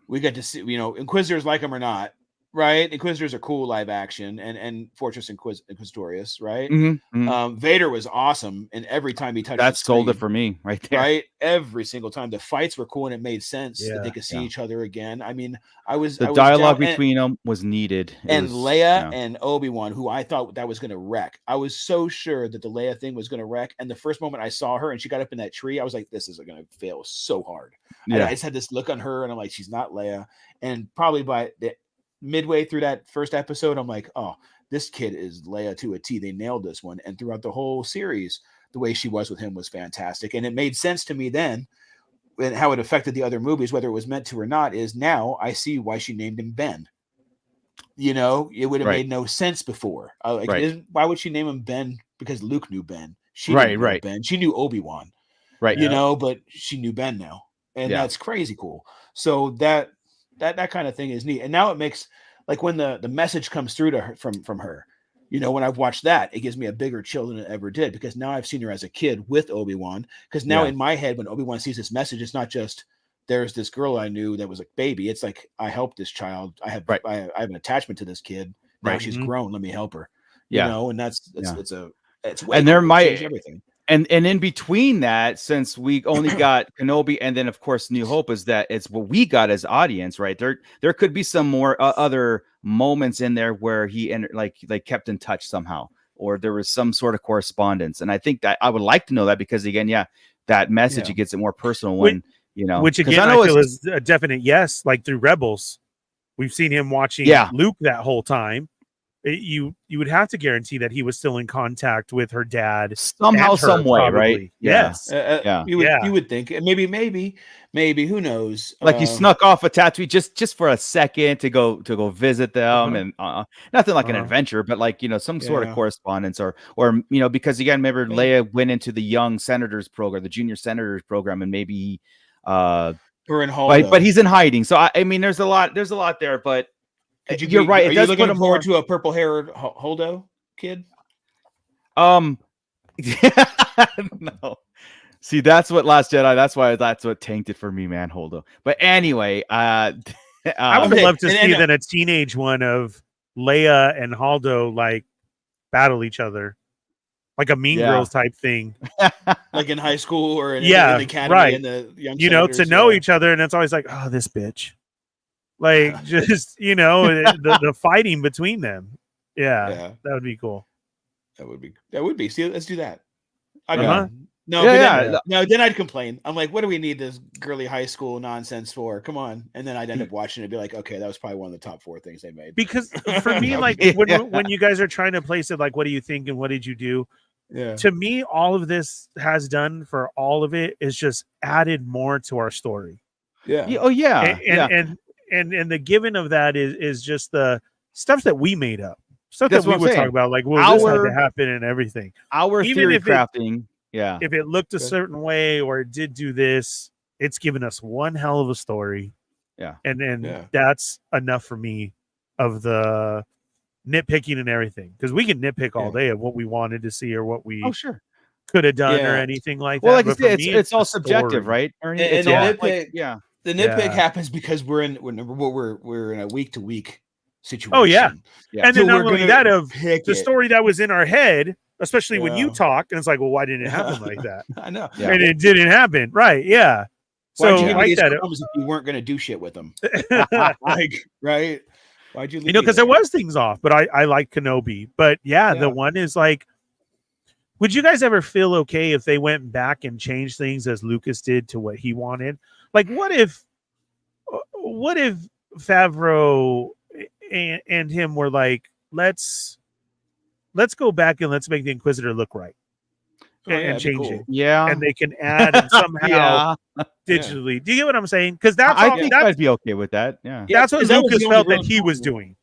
We got to see, Inquisitors, like them or not, right? Inquisitors are cool live action, and Fortress Inquisitorius, right? Mm-hmm. Vader was awesome, and every time he touched that sold it for me right there. Right, every single time the fights were cool, and it made sense that they could see each other again. I mean, the dialogue between them was needed, and Leia and Obi-Wan, who I thought that was going to wreck. I was so sure that the Leia thing was going to wreck, and the first moment I saw her and she got up in that tree, I was like, "This is going to fail so hard." Yeah. I just had this look on her, and I'm like, "She's not Leia," and probably by the midway through that first episode, I'm like, oh, this kid is Leia to a T. They nailed this one. And throughout the whole series, the way she was with him was fantastic. And it made sense to me then, and how it affected the other movies, whether it was meant to or not, is now I see why she named him Ben. It would have made no sense before. Why would she name him Ben? Because Luke knew Ben. She didn't know Ben. She knew Obi-Wan. Right. But she knew Ben now. And that's crazy cool. So that kind of thing is neat. And now it makes, like, when the message comes through to her from her, when I've watched that, it gives me a bigger chill than it ever did, because now I've seen her as a kid with Obi-Wan. Because now in my head, when Obi-Wan sees this message, it's not just there's this girl I knew that was a baby. It's like, I helped this child. I have an attachment to this kid. Now she's grown. Let me help her. And it's way and there might everything. And in between that, since we only got Kenobi and then of course New Hope, is that it's what we got as audience, right? There could be some more other moments in there where he kept in touch somehow, or there was some sort of correspondence. And I think that I would like to know that, because again, that message, it gets it more personal when which again I feel is a definite yes. Like through Rebels, we've seen him watching Luke that whole time. You would have to guarantee that he was still in contact with her dad somehow, some way, probably. Right? Yes. You would think maybe who knows? Like he snuck off a Tatooine just for a second to go visit them, and nothing like an adventure, but like some sort of correspondence, or because again, remember Leia went into the young senators program, the junior senators program, and maybe we're in Hall, but he's in hiding. So I mean, there's a lot there, but. You're right. Are you looking forward to a purple-haired Holdo kid? No. See, that's what Last Jedi. That's what tanked it for me, man. Holdo. But anyway, I would love to see then a teenage one of Leia and Holdo like battle each other, like a Mean Girls type thing, like in high school or in the academy, right? And the young to know each other, and it's always like, oh, this bitch, like just the fighting between them. Yeah, that would be cool. That would be. See, let's do that. No, then I'd complain. I'm like, what do we need this girly high school nonsense for? Come on. And then I'd end up watching it and be like, okay, that was probably one of the top 4 things they made. Because for me, like when you guys are trying to place it, like, what do you think and what did you do? Yeah. To me, all of this has done for all of it is just added more to our story. Yeah. Oh yeah. And the given of that is just the stuff that we made up. Stuff that we would talk about, like, well, this had to happen and everything. Our theory crafting. If it looked a certain way or it did do this, it's given us one hell of a story. Yeah. And that's enough for me of the nitpicking and everything. Because we can nitpick all day of what we wanted to see or what we could have done or anything like that. Well, like I said, it's all subjective, right? And the nitpick, the nitpick happens because we're in a week-to-week situation. Oh yeah. And so then not only that of the story that was in our head, especially when you talk, and it's like, well, why didn't it happen like that? I know. Yeah. And it didn't happen. Right. Yeah. So why'd you give me these crumbs if you weren't going to do shit with them? Like, right? Why'd you leave because there was things off, but I like Kenobi. But the one is like, would you guys ever feel okay if they went back and changed things as Lucas did to what he wanted? Like, what if Favreau and him were like, let's go back and let's make the Inquisitor look right and change it. Yeah. And they can add and somehow digitally. Do you get what I'm saying? Because I think I'd be okay with that. Yeah. That's what Lucas felt that he was doing.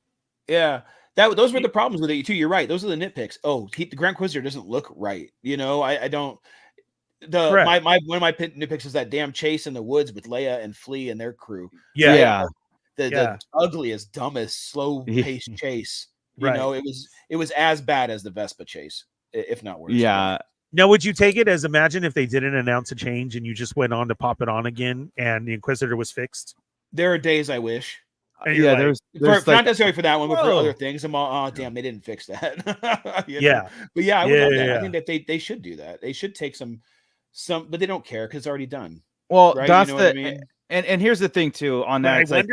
Yeah. Those were the problems with it too. You're right. Those are the nitpicks. Oh, the Grand Inquisitor doesn't look right. I don't. One of my nitpicks is that damn chase in the woods with Leia and Flea and their crew. Yeah. The ugliest, dumbest, slow-paced chase. It was as bad as the Vespa chase, if not worse. Yeah. Now, would you take it as imagine if they didn't announce a change and you just went on to pop it on again and the Inquisitor was fixed? There are days I wish. There's not necessarily for that one, but for other things. I'm all, oh damn, they didn't fix that. But I would love that. I think that they should do that. They should take some, but they don't care because it's already done. Well, right? that's what I mean? And here's the thing too on that. It's like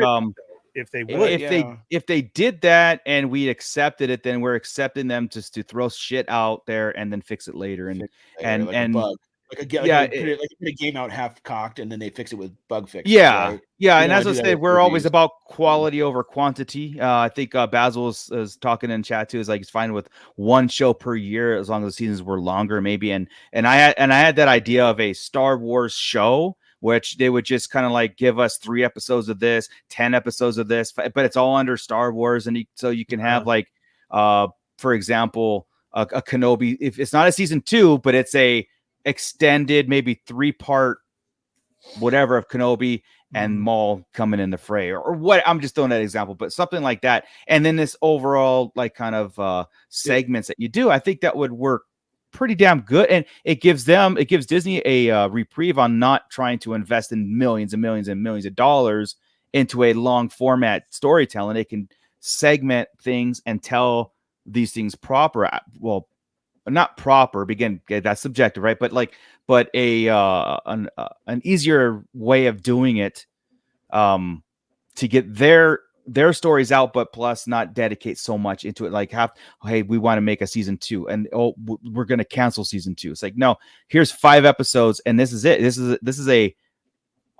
if they would, if they did that and we accepted it, then we're accepting them just to throw shit out there and then fix it later and like a bug. Put a game out half cocked and then they fix it with bug fix. Right? And as I said, we're always about quality over quantity. I think Basil is talking in chat too. Is like he's fine with one show per year as long as the seasons were longer, maybe. And I had that idea of a Star Wars show, which they would just kind of like give us 3 episodes of this, 10 episodes of this, but it's all under Star Wars, and so you can have like, for example, a Kenobi. If it's not a season 2, but it's a extended maybe 3-part whatever of Kenobi and Maul coming in the fray or what. I'm just throwing that example, but something like that. And then this overall like kind of segments that you do, I think that would work pretty damn good. And it gives Disney a reprieve on not trying to invest in millions and millions and millions of dollars into a long format storytelling. They can segment things and tell these things proper. Well, not proper, again, that's subjective, right? But an easier way of doing it to get their stories out, but plus not dedicate so much into it. Like hey, we want to make a season 2 and we're going to cancel season 2. It's like, no, here's 5 episodes and this is it. This is a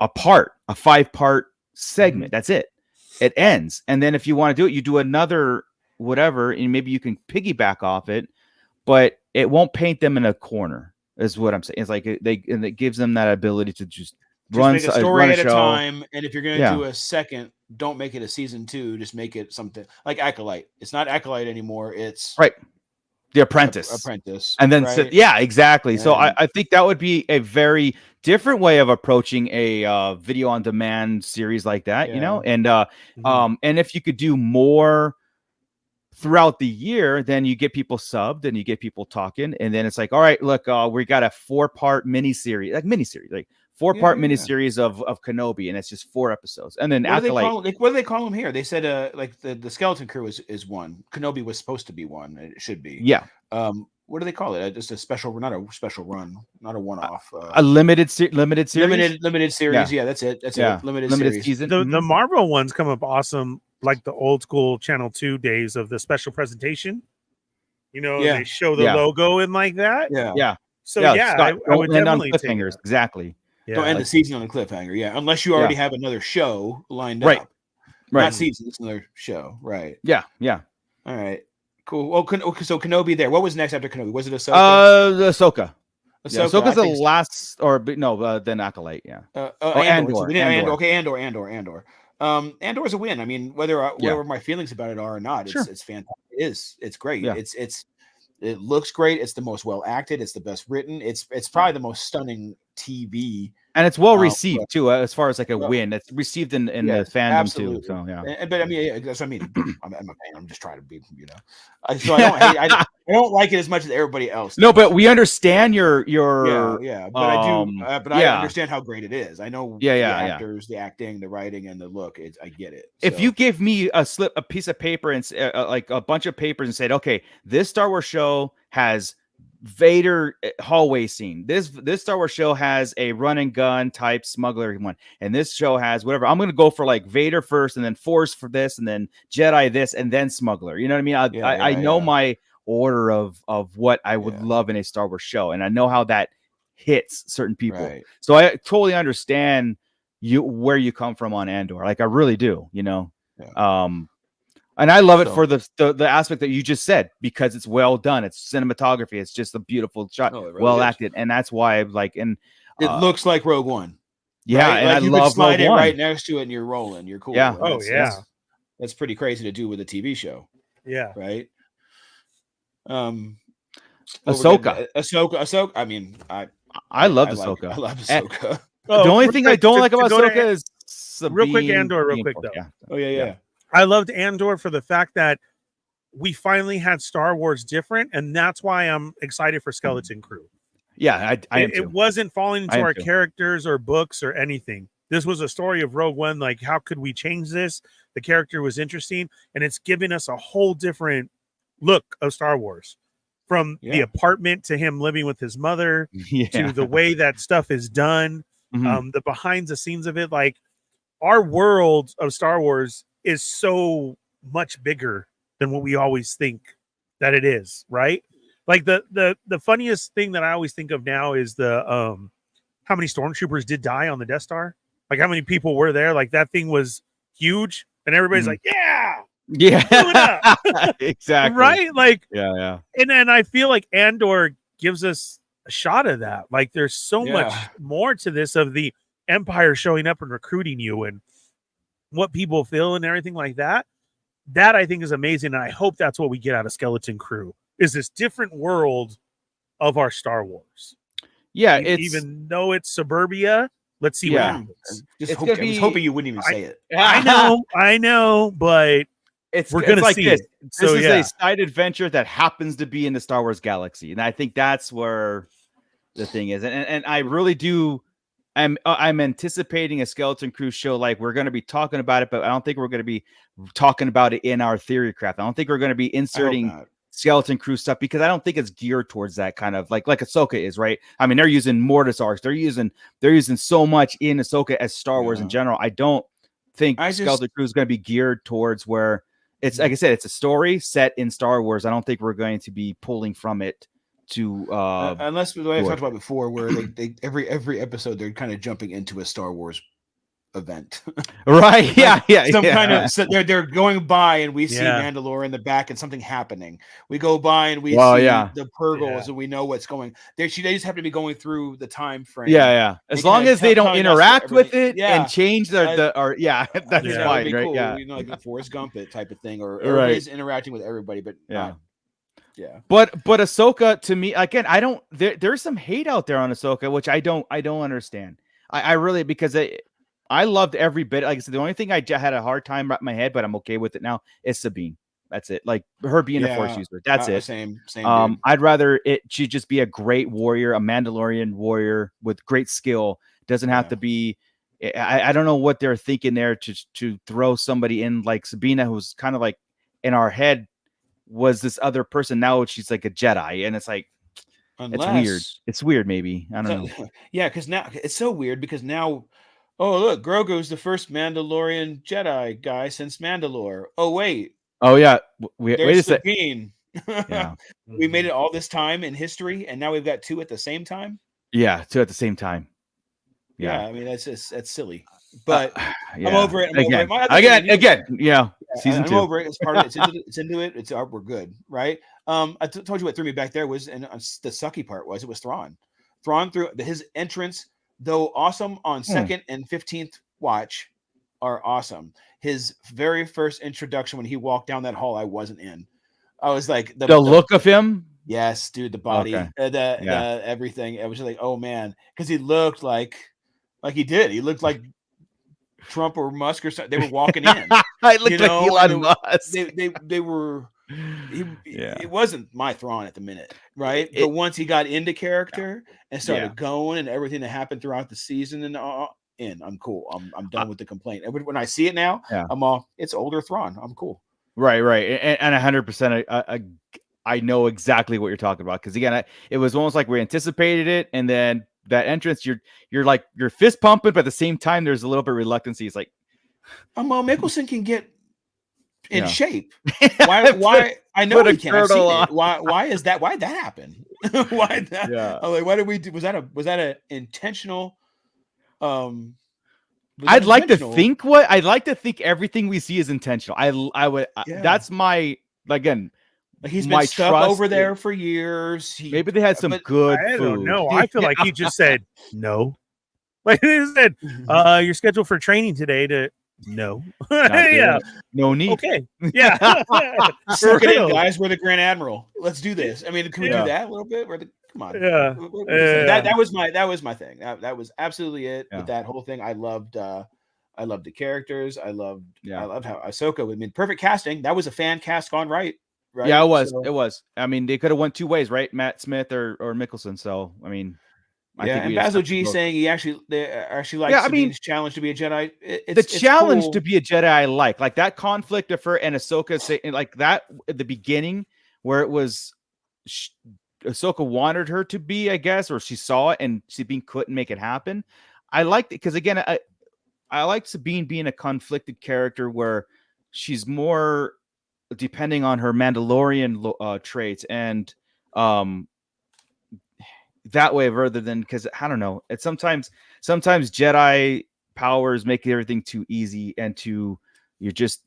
5-part segment. That's it. It ends. And then if you want to do it, you do another whatever, and maybe you can piggyback off it, but it won't paint them in a corner, is what I'm saying. It's like it gives them that ability to just run make a story at a time. And if you're going to do a second, don't make it a season 2. Just make it something like Acolyte. It's not Acolyte anymore. It's right. The Apprentice. Apprentice. And then, right? yeah, exactly. So And- I think that would be a very different way of approaching a video on demand series like that, you know? And and if you could do more throughout the year, then you get people subbed and you get people talking, and then it's like, all right, look, we got a 4-part miniseries, like 4-part miniseries of Kenobi, and it's just 4 episodes. And then what do they call them here? They said like the Skeleton Crew is one. Kenobi was supposed to be one. It should be. Yeah. What do they call it? Just a special, not a special run, not a one-off. A limited series. Limited series. Yeah, that's it. That's it. Limited series. Season. The Marvel ones come up awesome, like the old school Channel 2 days of the special presentation. You know, they show the logo in like that. Yeah. So I would definitely take cliffhangers. Exactly. Yeah. Don't end the season on a cliffhanger. Yeah, unless you already have another show lined Right. up. Right. Not season. It's another show. Right. Yeah. Yeah. All right. Cool. Well, so Kenobi there. What was next after Kenobi? Was it Ahsoka? Ahsoka. Ahsoka. Ahsoka's the last, or no, then Acolyte. Yeah. Andor. Okay, Andor. Andor is a win. I mean, whatever my feelings about it are or not, it's fantastic. It's great. Yeah. It looks great. It's the most well acted. It's the best written. It's probably the most stunning TV. And it's well received too, as far as like a win. It's received in the fandom too. So yeah. But I mean, that's what I mean. I'm a fan. I'm just trying to be, So I don't like it as much as everybody else. No, but we understand your But I do. But I understand how great it is. I know. The actors, the acting, the writing, and the look. I get it. If you give me a piece of paper and like a bunch of papers and said, okay, this Star Wars show has Vader hallway scene. This Star Wars show has a run and gun type smuggler one, and this show has whatever. I'm gonna go for like Vader first, and then Force for this, and then Jedi this, and then smuggler. You know what I mean? I know my order of what I would love in a Star Wars show, and I know how that hits certain people. Right. So I totally understand where you come from on Andor. Like I really do. You know. Yeah. And I love it for the aspect that you just said, because it's well done. It's cinematography. It's just a beautiful shot, well acted, and that's why it looks like Rogue One. Yeah, right? And like I you love could slide Rogue it One. right next to it, and you're rolling. You're cool. Yeah. That's pretty crazy to do with a TV show. Yeah. Right. Ahsoka. I mean, I love Ahsoka. I love Ahsoka. The only thing I don't like about Ahsoka is real quick Andor. Real quick though. Yeah. Oh yeah. I loved Andor for the fact that we finally had Star Wars different, and that's why I'm excited for Skeleton Crew. Yeah, it wasn't falling into our characters or books or anything. This was a story of Rogue One. Like, how could we change this? The character was interesting, and it's giving us a whole different look of Star Wars, from the apartment to him living with his mother to the way that stuff is done, the behind the scenes of it. Like, our world of Star Wars is so much bigger than what we always think that it is, right? Like the funniest thing that I always think of now is the how many stormtroopers did die on the Death Star? Like, how many people were there? Like, that thing was huge, and everybody's like, yeah, exactly, right? Like, yeah. And then I feel like Andor gives us a shot of that. Like, there's so much more to this, of the Empire showing up and recruiting you, and what people feel and everything like that. That I think is amazing, and I hope that's what we get out of Skeleton Crew, is this different world of our Star Wars. Yeah, even though it's suburbia, let's see what happens. I was hoping you wouldn't even say it. I know, but we're gonna like see this. it. This is a side adventure that happens to be in the Star Wars galaxy, and I think that's where the thing is. And I really do. I'm anticipating a Skeleton Crew show. Like, we're going to be talking about it, but I don't think we're going to be talking about it in our theory craft. I don't think we're going to be inserting Skeleton Crew stuff, because I don't think it's geared towards that kind of like Ahsoka is, right? I mean, they're using Mortis arcs. They're using so much in Ahsoka as Star Wars in general. I don't think Skeleton Crew is going to be geared towards where it's, like I said, it's a story set in Star Wars. I don't think we're going to be pulling from it to unless the way I talked about before, where they every episode they're kind of jumping into a Star Wars event, right? Kind of. So they're going by, and we see Mandalore in the back, and something happening. We go by, and we see the Purgles, and we know what's going. They just have to be going through the time frame. As long as they don't interact with it and change that's fine, be right? Cool. You know, like a Forrest Gump type of thing, or everybody's interacting with everybody, but Yeah. But Ahsoka, to me, again, I don't. There's some hate out there on Ahsoka, which I don't understand. I really, because I loved every bit. Like I said, the only thing I had a hard time wrapping my head, but I'm okay with it now, is Sabine. That's it. Like her being a Force user. That's it. Same. Dude. I'd rather she just be a great warrior, a Mandalorian warrior with great skill. Doesn't have to be. I don't know what they're thinking there to throw somebody in like Sabina, who's kind of like in our head was this other person. Now she's like a Jedi, and it's like it's weird. It's weird, maybe. I don't know. Yeah, because now it's so weird because now, oh look, Grogu's the first Mandalorian Jedi guy since Mandalore. Oh wait. Oh yeah. Wait a second. Yeah. We made it all this time in history, and now we've got 2 at the same time. Yeah, 2 at the same time. Yeah, I mean that's silly. But yeah. I'm over it. Again, season 2. I'm over it. It's part of it. It's into it. We're good, right? I told you what threw me back there was, and the sucky part was, it was Thrawn. Thrawn through his entrance, though awesome on 2nd and 15th watch, are awesome. His very first introduction when he walked down that hall, I wasn't in. I was like the look of him. Yes, dude, the body, the everything. It was just like, oh man, because he looked like he did. He looked like Trump or Musk or something. They were walking in. I looked like Elon Musk. They were. It wasn't my Thrawn at the minute, right? But once he got into character and started going, and everything that happened throughout the season, and I'm cool. I'm done with the complaint. And when I see it now, I'm all, it's older Thrawn. I'm cool. Right, and 100%. I know exactly what you're talking about, because again, it was almost like we anticipated it, and then that entrance, you're like you're fist pumping, but at the same time, there's a little bit of reluctancy. It's like, Mickelson can get in shape. Why? I know he can. I've seen it. Why is that? Why'd that happen? Why that? Yeah. I'm like, why did we do? Was that an intentional? I'd like to think everything we see is intentional. I would. That's my, again. Like he's been stuck over there for years. Maybe they had some good food. I don't know. I feel like he just said no. Like he said, you're scheduled for training today no. No need. Okay. Yeah. Suck it in, guys. We're the Grand Admiral. Let's do this. I mean, can we do that a little bit? Come on. Yeah. That was my thing. That was absolutely it. With that whole thing, I loved the characters. I loved how Ahsoka. I mean, perfect casting. That was a fan cast gone right. Right? Yeah, it was. It was. I mean, they could have went 2 ways, right? Matt Smith or Mickelson. So, I mean, I think and Basil G saying he actually likes Sabine's challenge to be a Jedi. It's challenge cool. to be a Jedi, I like that conflict of her and Ahsoka saying like that at the beginning, where it was Ahsoka wanted her to be, I guess, or she saw it and Sabine couldn't make it happen. I liked it because, again, I like Sabine being a conflicted character where she's more depending on her Mandalorian traits and that way rather than, because I don't know, it's sometimes Jedi powers make everything too easy and you're just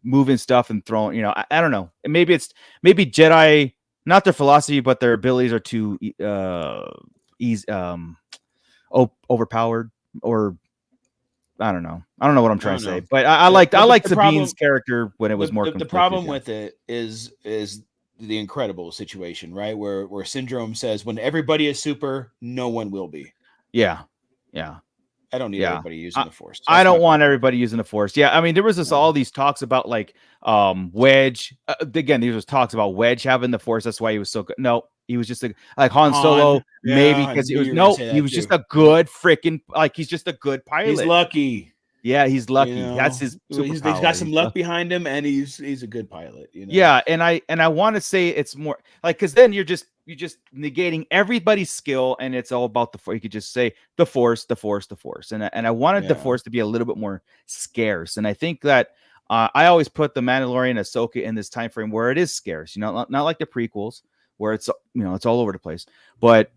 moving stuff and throwing, I don't know. And maybe Jedi, not their philosophy, but their abilities are too overpowered, or I don't know what I'm trying to say, but I liked Sabine's character when it was more. The problem with it is the Incredible situation, right? Where Syndrome says, when everybody is super, no one will be. Yeah. I don't need everybody using the Force. I don't want everybody using the Force. Yeah, I mean, there was all these talks about like Wedge. Again, these was talks about Wedge having the Force. That's why he was so good. No, he was just like Han Solo, maybe because he was just a good freaking, like, he's just a good pilot. He's lucky. Yeah, he's lucky. That's his superpower. He's got some luck behind him, and he's a good pilot. Yeah, and I want to say it's more like, because then you're just negating everybody's skill, and it's all about the Force. You could just say the Force, and I wanted the Force to be a little bit more scarce, and I think that I always put the Mandalorian Ahsoka in this time frame where it is scarce. Not like the prequels where it's it's all over the place, but.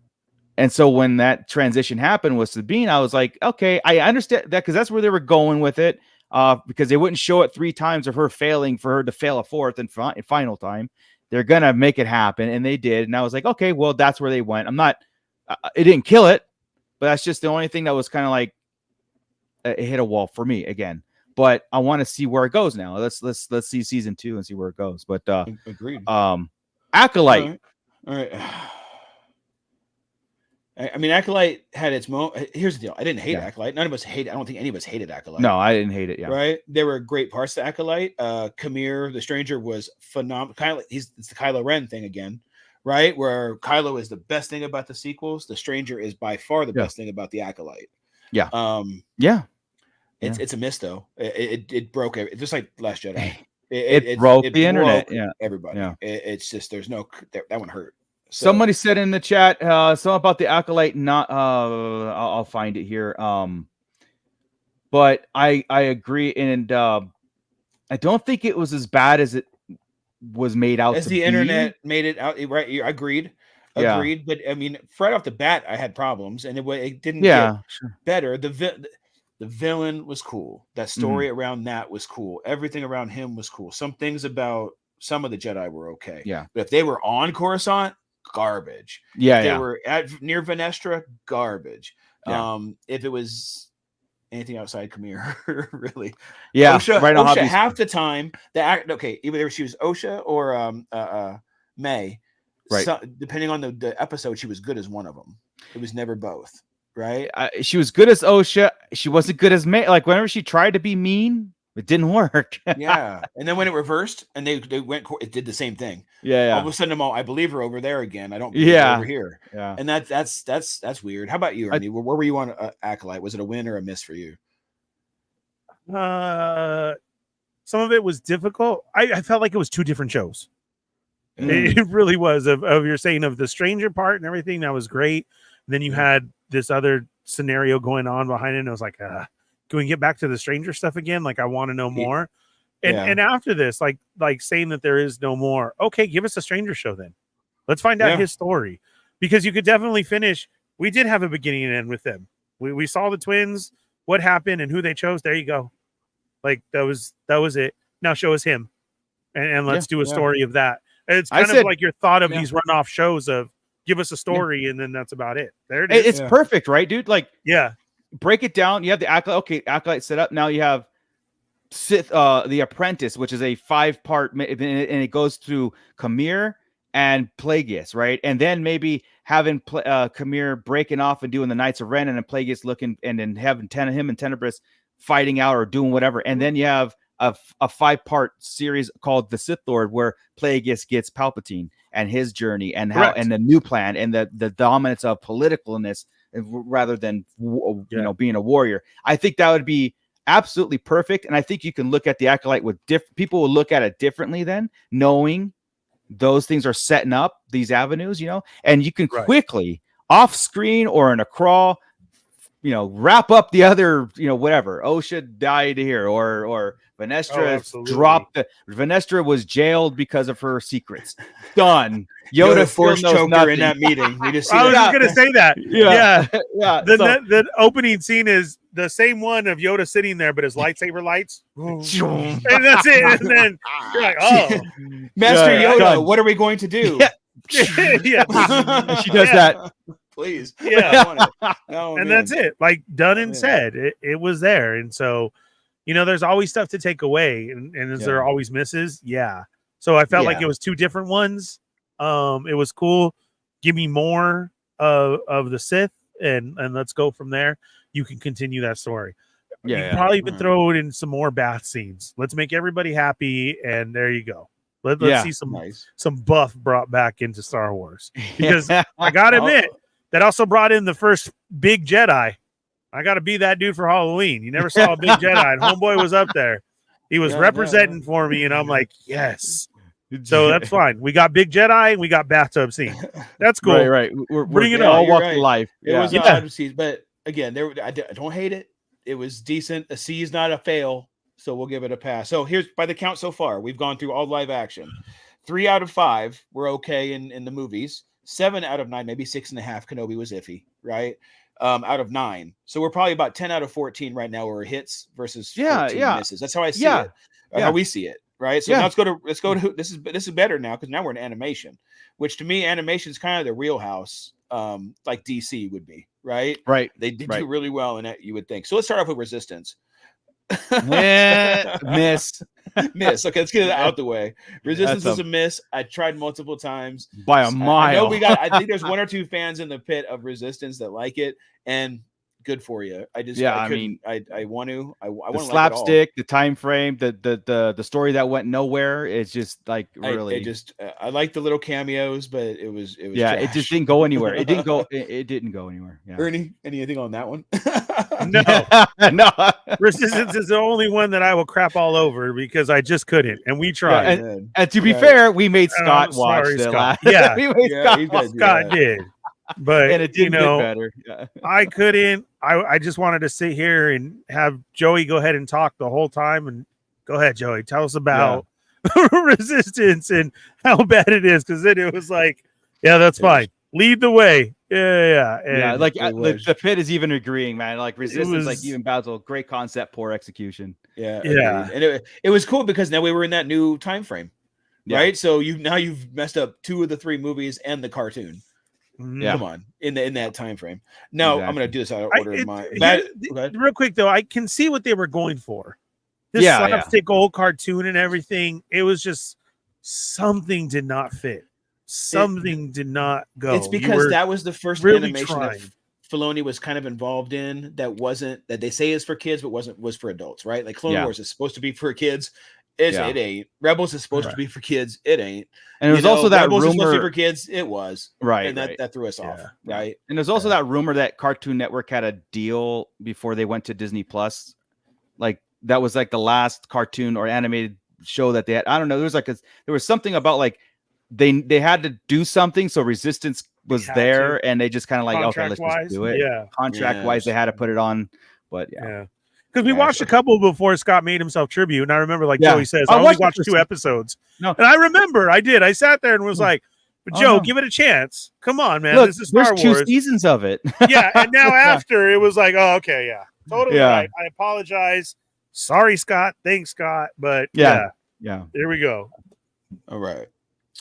And so when that transition happened with Sabine, I was like, okay, I understand that, because that's where they were going with it, because they wouldn't show it 3 times of her failing for her to fail a 4th and final time. They're going to make it happen. And they did. And I was like, okay, well, that's where they went. It didn't kill it, but that's just the only thing that was kind of like, it hit a wall for me again. But I want to see where it goes now. Let's see season 2 and see where it goes. But agreed. Acolyte. All right. I mean, Acolyte had its moment. Here's the deal. I didn't hate Acolyte. None of us hate. I don't think any of us hated Acolyte. No, I didn't hate it. Yeah. Right. There were great parts to Acolyte. Kamir, the Stranger, was phenomenal. It's the Kylo Ren thing again, right? Where Kylo is the best thing about the sequels. The Stranger is by far the best thing about the Acolyte. Yeah. Yeah. It's a miss though. It broke just like Last Jedi. It broke the internet. Yeah. Everybody. Yeah. It's just there's no that one hurt. So, somebody said in the chat something about the Acolyte. Not I'll find it here. But I agree, and I don't think it was as bad as it was made out as to the be. Internet made it out. Right, agreed. Yeah. But I mean, right off the bat, I had problems, and it didn't Yeah. get better. The villain was cool. That story around that was cool. Everything around him was cool. Some things about some of the Jedi were okay. Yeah. But if they were on Coruscant, garbage. Yeah. If they were near Venestra, garbage. Yeah. If it was anything outside Kamir, really. Yeah. Osha, right on Osha half the time, either she was Osha or May. Right. So, depending on the episode, she was good as one of them. It was never both. Right. She was good as Osha. She wasn't good as May. Like whenever she tried to be mean, it didn't work. Yeah. And then when it reversed and they went, it did the same thing. Yeah. All of a sudden, I believe her over there again. I don't believe her over here. Yeah. And that's weird. How about you, Ernie? Where were you on Acolyte? Was it a win or a miss for you? Some of it was difficult. I felt like it was two different shows. Mm. It really was. Of you're saying of the Stranger part and everything, that was great. And then you had this other scenario going on behind it. And I was like, can we get back to the Stranger stuff again? Like, I want to know more. And after this, like saying that there is no more. Okay, give us a Stranger show then. Let's find out his story, because you could definitely finish. We did have a beginning and end with them. We saw the twins, what happened, and who they chose. There you go. Like that was it. Now show us him, and let's do a story of that. And it's kind of like your thought of these runoff shows of give us a story, and then that's about it. There it is. It's perfect, right, dude? Like, break it down. You have the Acolyte. Okay, Acolyte set up. Now you have Sith, the Apprentice, which is a 5-part, and it goes through Kamir and Plagueis, right? And then maybe having Kamir breaking off and doing the Knights of Ren, and then Plagueis looking, and then having him and Tenebris fighting out or doing whatever. And then you have a 5-part series called The Sith Lord, where Plagueis gets Palpatine and his journey, and how and the new plan and the dominance of politicalness rather than being a warrior. I think that would be absolutely perfect. And I think you can look at the Acolyte with people will look at it differently then, knowing those things are setting up these avenues, and you can quickly off screen or in a crawl, wrap up the other, whatever. Osha died here, or Venestra Venestra was jailed because of her secrets. Done. Yoda force choker in that meeting. We just I was just gonna say that. Yeah. The opening scene is the same one of Yoda sitting there, but his lightsaber lights. And that's it. And then you're like, oh, Master Yoda, what are we going to do? She does that. Please. Yeah. And that's it. Like done and said. It was there. And so, there's always stuff to take away. And is there always misses? Yeah. So I felt like it was two different ones. It was cool. Give me more of the Sith and let's go from there. You can continue that story. You can probably even throw it in some more bath scenes. Let's make everybody happy. And there you go. Let's see some buff brought back into Star Wars, because I got to admit, that also brought in the first big Jedi. I got to be that dude for Halloween. You never saw a big Jedi, and homeboy was up there. He was representing for me, and I'm like, yes. So that's fine. We got big Jedi, and we got bathtub scene. That's cool. Right. We're bringing it all walk of life. It was odd, but again, I don't hate it. It was decent. A C is not a fail, so we'll give it a pass. So here's by the count so far. We've gone through all live action. 3 out of 5 were okay in the movies. 7 out of 9, maybe 6.5. Kenobi was iffy, right? Out of 9. So we're probably about 10 out of 14 right now, where hits versus 14 misses. That's how I see it. How we see it, right? So now let's go to this is better now, because now we're in animation, which to me, animation is kind of the wheelhouse, like DC would be, right? Right. They did do really well in it, you would think. So let's start off with Resistance. Miss. Miss. Okay, let's get it out the way. Resistance That's is a miss. I tried multiple times by a mile. I know I think there's 1 or 2 fans in the pit of Resistance that like it, and good for you. I want to the like it all. slapstick, the time frame, the story that went nowhere. It's just like really. I like the little cameos, but it was yeah, trash. it just didn't go anywhere. It didn't go. It didn't go anywhere. Yeah. Ernie, anything on that one? No, no. Resistance is the only one that I will crap all over because I just couldn't, and we tried. And to be fair, we made Scott watch sorry, the Scott. last. Yeah. we made Yeah, Scott Did, but and it didn't get better. Yeah. I couldn't. I just wanted to sit here and have Joey go ahead and talk the whole time. And go ahead, Joey, tell us about Resistance and how bad it is, because then it was like, yeah, that's fine. Lead the way. Yeah. And Like the pit is even agreeing, man. Like Resistance, like even Basil, great concept, poor execution. Yeah. Yeah. And it was cool because now we were in that new time frame. Yeah. Right. So you've messed up 2 of the 3 movies and the cartoon. Yeah. Come on, in that time frame. Now Exactly. I'm gonna do this out of order. Real quick though, I can see what they were going for. This slapstick old cartoon and everything. It was just something did not fit. Something did not go. It's because that was the first really animation that Filoni was kind of involved in that they say is for kids, but was for adults, right? Like Clone Wars is supposed to be for kids. It ain't. Rebels is supposed to be for kids. It ain't. And there's also that Rebels rumor is supposed to be for kids. It was right, and that threw us off, right? And there's also that rumor that Cartoon Network had a deal before they went to Disney Plus, like that was like the last cartoon or animated show that they had. I don't know. There was something about like they had to do something, so Resistance was there, and they just kind of like okay, let's just do it. Yeah, contract wise, they had to put it on, but because we watched a couple before Scott made himself tribute, and I remember, like Joey says, I only watched 2 episodes. No, and I remember I did. I sat there and was like, "But Joe, give it a chance. Come on, man. Look, this is Star Wars." There's 2 seasons of it. Yeah, and now after it was like, "Oh, okay, totally right. I apologize. Sorry, Scott. Thanks, Scott. But yeah, there we go. All right."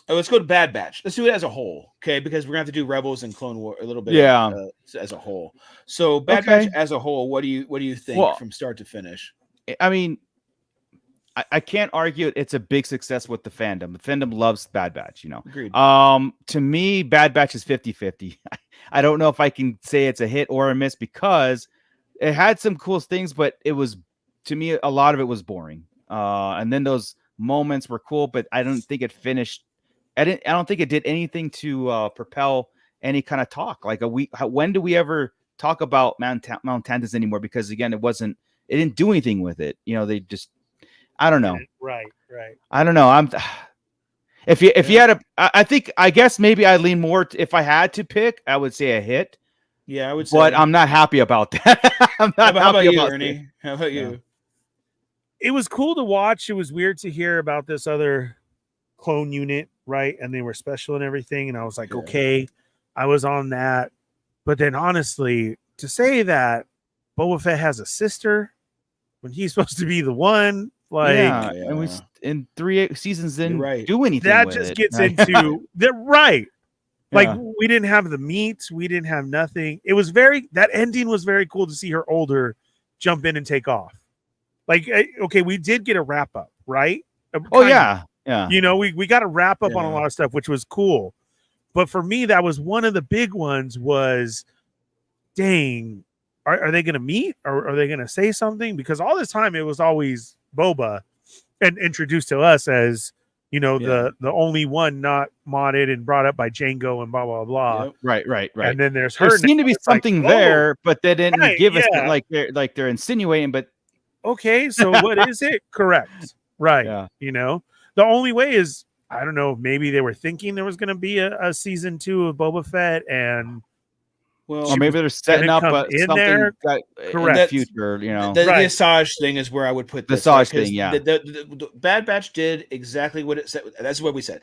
Let's go to Bad Batch. Let's do it as a whole, okay? Because we're gonna have to do Rebels and Clone War a little bit, as a whole. So Bad Batch as a whole, what do you think from start to finish? I mean, I can't argue it's a big success with the fandom. The fandom loves Bad Batch, Agreed. To me, Bad Batch is 50-50. I don't know if I can say it's a hit or a miss because it had some cool things, but it was, to me, a lot of it was boring. And then those moments were cool, but I don't think it finished. I don't think it did anything to propel any kind of talk. Like when do we ever talk about Mount Tantus anymore? Because again, it didn't do anything with it. They just, I don't know. Right. I don't know. If you had I guess maybe I lean more. If I had to pick, I would say a hit. Yeah, I would say. But I'm not happy about that. I'm not how about happy you, about Ernie? How about you? It was cool to watch. It was weird to hear about this other clone unit, right? And they were special and everything. And I was like, okay, I was on that. But then honestly, to say that Boba Fett has a sister when he's supposed to be the one, like, and we in 3 seasons didn't do anything. That with just it. gets into the right. Like we didn't have the meat, we didn't have nothing. It was that ending was very cool to see her older jump in and take off. Like, okay, we did get a wrap up, right? Yeah. We got a wrap up on a lot of stuff, which was cool. But for me, that was one of the big ones was, dang, are they going to meet or are they going to say something? Because all this time it was always Boba and introduced to us as, the only one not modded and brought up by Django and blah, blah, blah. Yep. Right. And then there's her. There seemed to be something there, but they didn't give us they're insinuating, but okay, so what is it? Correct. Right. The only way is, I don't know, maybe they were thinking there was going to be a season 2 of Boba Fett, and or maybe they're setting up something there. In the future. The Asajj thing is where I would put the Asajj thing. Yeah, the Bad Batch did exactly what it said. That's what we said.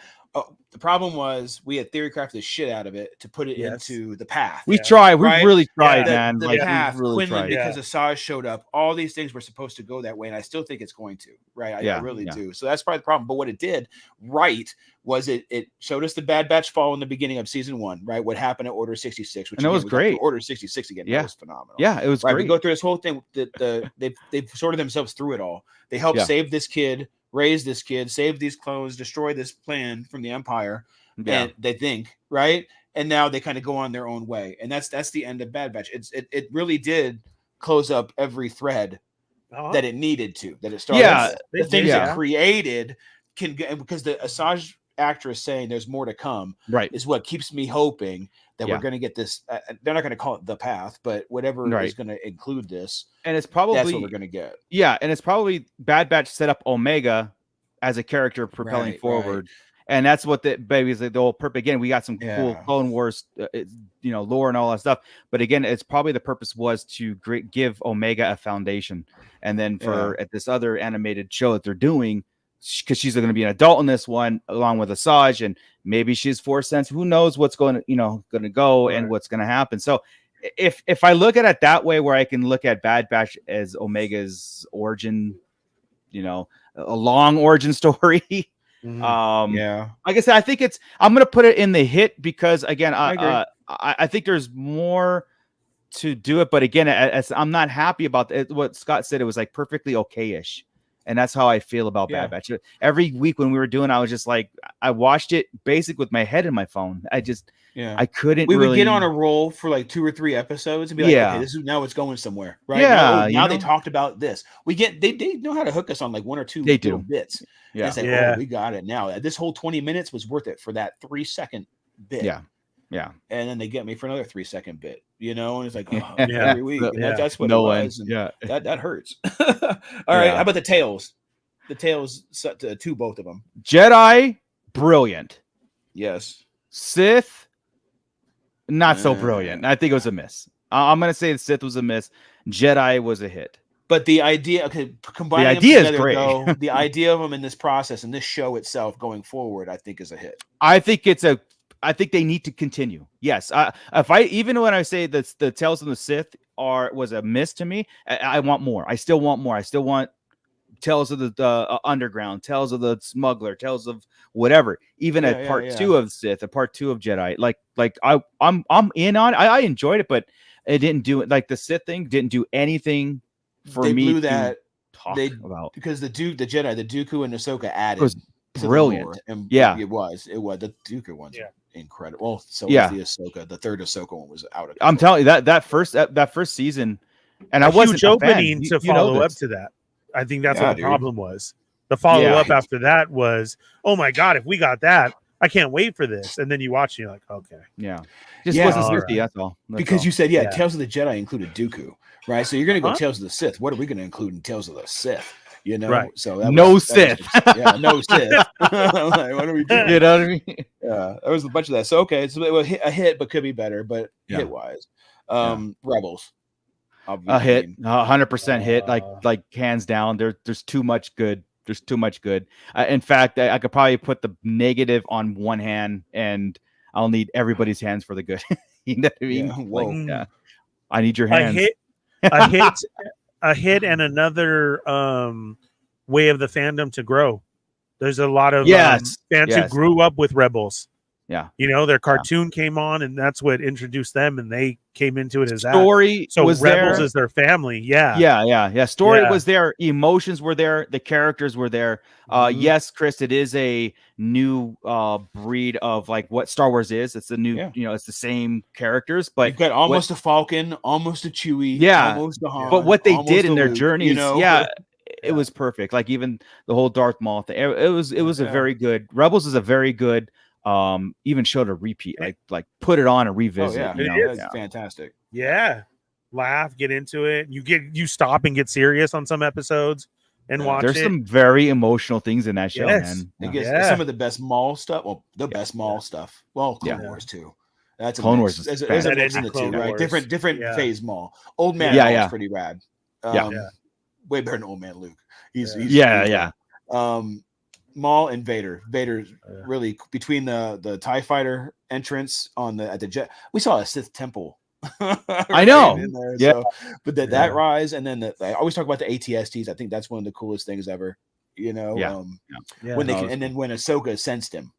The problem was we had theory crafted the shit out of it to put it into the path. We tried. We really tried, man. The path, really Quinlan, because Asajj showed up. All these things were supposed to go that way, and I still think it's going to. Right? I really do. So that's probably the problem. But what it did was it showed us the Bad Batch fall in the beginning of season 1. Right? What happened at Order 66, which and it was great. Order 66 again. That was phenomenal. Yeah, it was great. We go through this whole thing. They've sorted themselves through it all. They helped save this kid. raise this kid, save these clones, destroy this plan from the Empire, Yeah. and they think, right? And now they kind of go on their own way, and that's the end of Bad Batch. It really did close up every thread that it needed to, that it started. Yeah, the things yeah. it created can get, because the Asajj actress saying there's more to come, Right, is what keeps me hoping that Yeah. we're going to get this. They're not going to call it the path, but whatever Right. is going to include this, and it's probably that's what we're going to get. Yeah, and it's probably Bad Batch set up Omega as a character propelling Right, forward, and that's what the baby's like. The whole purpose. Again, we got some cool Yeah. Clone Wars, lore and all that stuff. But again, it's probably the purpose was to give Omega a foundation, and then for at this other animated show that they're doing, because she's going to be an adult in this one, along with Asajj, and maybe she's Force sensitive. Who knows what's going to go and what's going to happen. So if I look at it that way, where I can look at Bad Batch as Omega's origin, a long origin story. Like I said, I think I'm going to put it in the hit because again, I think there's more to do it. But again, I'm not happy about what Scott said. It was like perfectly okay-ish. And that's how I feel about Bad Batch. Every week when we were doing, I was just like, I watched it basic with my head in my phone. I couldn't. We would get on a roll for like 2 or 3 episodes and be like, okay, this is now it's going somewhere, right? Yeah. Now they talked about this. They know how to hook us on like 1 or 2 little bits. Yeah. It's like, we got it now. This whole 20 minutes was worth it for that 3-second bit. Yeah. Yeah. And then they get me for another 3-second bit, and it's like, every week. And that's what it was. And that hurts. All right. How about the tails? The tails set to both of them. Jedi, brilliant. Yes. Sith, not so brilliant. I think it was a miss. I'm going to say the Sith was a miss. Jedi was a hit. But the idea, combining the idea them together, is great. though, the idea of them in this process and this show itself going forward, I think is a hit. I think they need to continue. Yes. Even when I say that the Tales of the Sith was a miss to me, I want more. I still want more. I still want Tales of the Underground, Tales of the Smuggler, Tales of whatever. Even at part 2 of Sith, a part 2 of Jedi. Like I'm in on it. I enjoyed it, but it didn't do it. Like the Sith thing didn't do anything for me. Blew that. Talk about because the Jedi, the Dooku and Ahsoka added. It was brilliant. And it was the Dooku one's incredible. Well, so was the Ahsoka. The third Ahsoka one was out of control. I'm telling you that first season, and I wasn't huge opening to follow up to that. I think that's what the problem was. The follow up after that was, oh my god, if we got that, I can't wait for this. And then you watch, and you're like, okay, just wasn't Smithy. That's all. You said Tales of the Jedi included Dooku, right? So you're going to go Tales of the Sith. What are we going to include in Tales of the Sith? Right. So no Sith. No Sith. Like, what are we doing? You know what I mean? Yeah, there was a bunch of that. So okay, it's a hit, but could be better. But hit wise, Rebels. A hit, 100% hit, like hands down. There's too much good. There's too much good. In fact, I could probably put the negative on one hand, and I'll need everybody's hands for the good. You know what I mean? I need your hands. A hit, and another way of the fandom to grow. There's a lot of fans who grew up with Rebels. Yeah, their cartoon came on, and that's what introduced them, and they came into it as story. So was Rebels there. is their family. Story was there. Emotions were there. The characters were there. Yes, Chris, it is a new breed of like what Star Wars is. It's a new, it's the same characters, but you've got almost a Falcon, almost a Chewie, almost a Han, but what they did in their Luke, journeys, it was perfect. Like even the whole Darth Maul thing. It was a very good. Rebels is a very good. Even showed a repeat, like put it on and revisit. It's fantastic. Laugh, get into it. You stop and get serious on some episodes and watch There's it. some very emotional things in that show, man. Some of the best Maul stuff. Well, the best Maul stuff. Well, Clone Wars too. That's Clone Wars. There's a mix in the two, right? Different phase Maul. Old Man Maul is pretty rad. Way better than Old Man Luke. He's Maul and Vader. Vader's really between the TIE fighter entrance at the jet. We saw a Sith temple. I know. So, but that rise, and then I always talk about the ATSTs. I think that's one of the coolest things ever. When they can, and then when Ahsoka sensed him.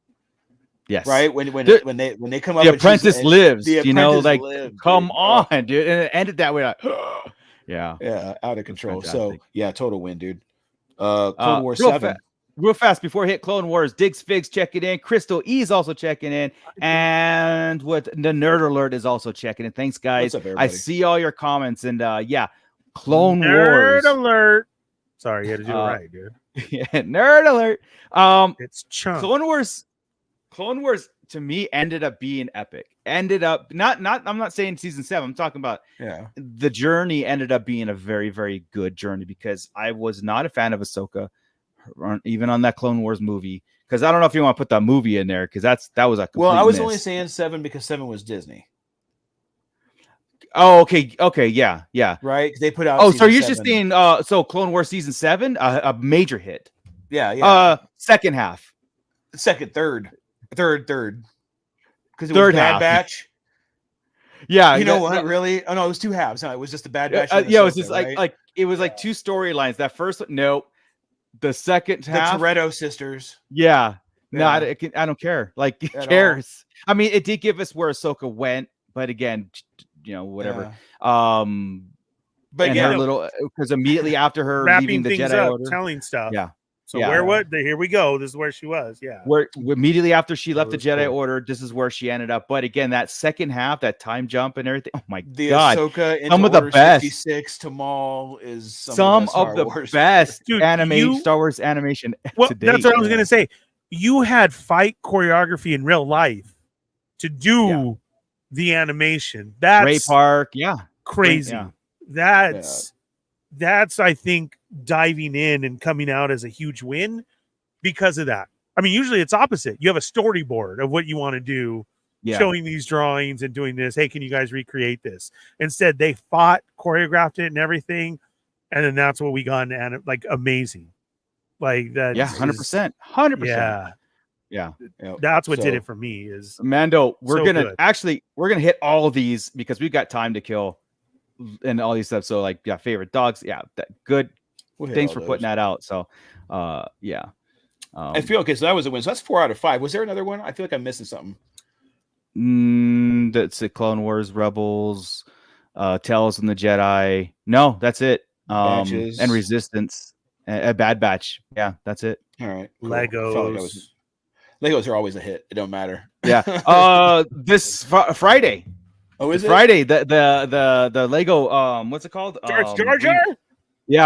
Yes. Right. When they come up, the apprentice lives. Lived, come on, dude, and it ended that way. Like, out of control. So total win, dude. Clone Wars 7. real fast before we hit Clone Wars, Diggs Figs checking in. Crystal E is also checking in. And what the Nerd Alert is also checking in. Thanks, guys. What's up, I everybody? see all your comments. And yeah, Clone Nerd Wars. alert. Sorry, you had to do it right, dude. Yeah, Nerd Alert. It's chunk. Clone Wars to me ended up being epic. Ended up not I'm not saying season 7. I'm talking about the journey ended up being a very, very good journey because I was not a fan of Ahsoka, even on that Clone Wars movie. Because I don't know if you want to put that movie in there because that was a complete I was miss. only saying 7 because 7 was Disney. Oh, okay, yeah. Right? They put out. Oh, so you're 7. just saying so Clone Wars season 7, a major hit. Yeah. Second half. Second, third. Because it was Third Bad half. Batch. Yeah, You know what? Really? Oh no, it was 2 halves. No, it was just the Bad Batch. Yeah, it was just right? like it was like 2 storylines. That first one, no. The second half, the Toretto sisters. Yeah. No, Yeah. I don't care. Like, it At cares. I mean, it did give us where Ahsoka went, but again, whatever. But and yeah, her little because immediately after her wrapping leaving the things Jedi up, Order, telling stuff. Yeah. So Yeah. here we go. This is where she was. Yeah. Where immediately after she left the was Jedi cool. Order, this is where she ended up. But again, that second half, that time jump and everything. Oh my the god! Ahsoka into Some of the Order best. 66 to Maul is Some of the best Dude, Star Wars animation Well, to date. that's what I was gonna say. You had fight choreography in real life to do the animation. That's Ray Park, crazy. Yeah. That's I think diving in and coming out as a huge win because of that. I mean, usually it's opposite. You have a storyboard of what you want to do, showing these drawings and doing this. Hey, can you guys recreate this? Instead, they fought, choreographed it, and everything, and then that's what we got. And like amazing, like that. Yeah, 100%, 100%. Yeah. That's what did it for me. Is Mando. We're good. gonna hit all of these because we've got time to kill and all these stuff. So like, favorite dogs. Yeah, that good. Thanks for putting that out. So, yeah. I feel okay. So that was a win. So that's 4 out of 5. Was there another one? I feel like I'm missing something. That's it. Clone Wars, Rebels, Tales from the Jedi. No, that's it. And Resistance, a Bad Batch. Yeah, that's it. All right. Cool. Legos. Legos are always a hit. It don't matter. Yeah. This Friday. Oh, is it Friday? The Lego. What's it called? Jar Jar.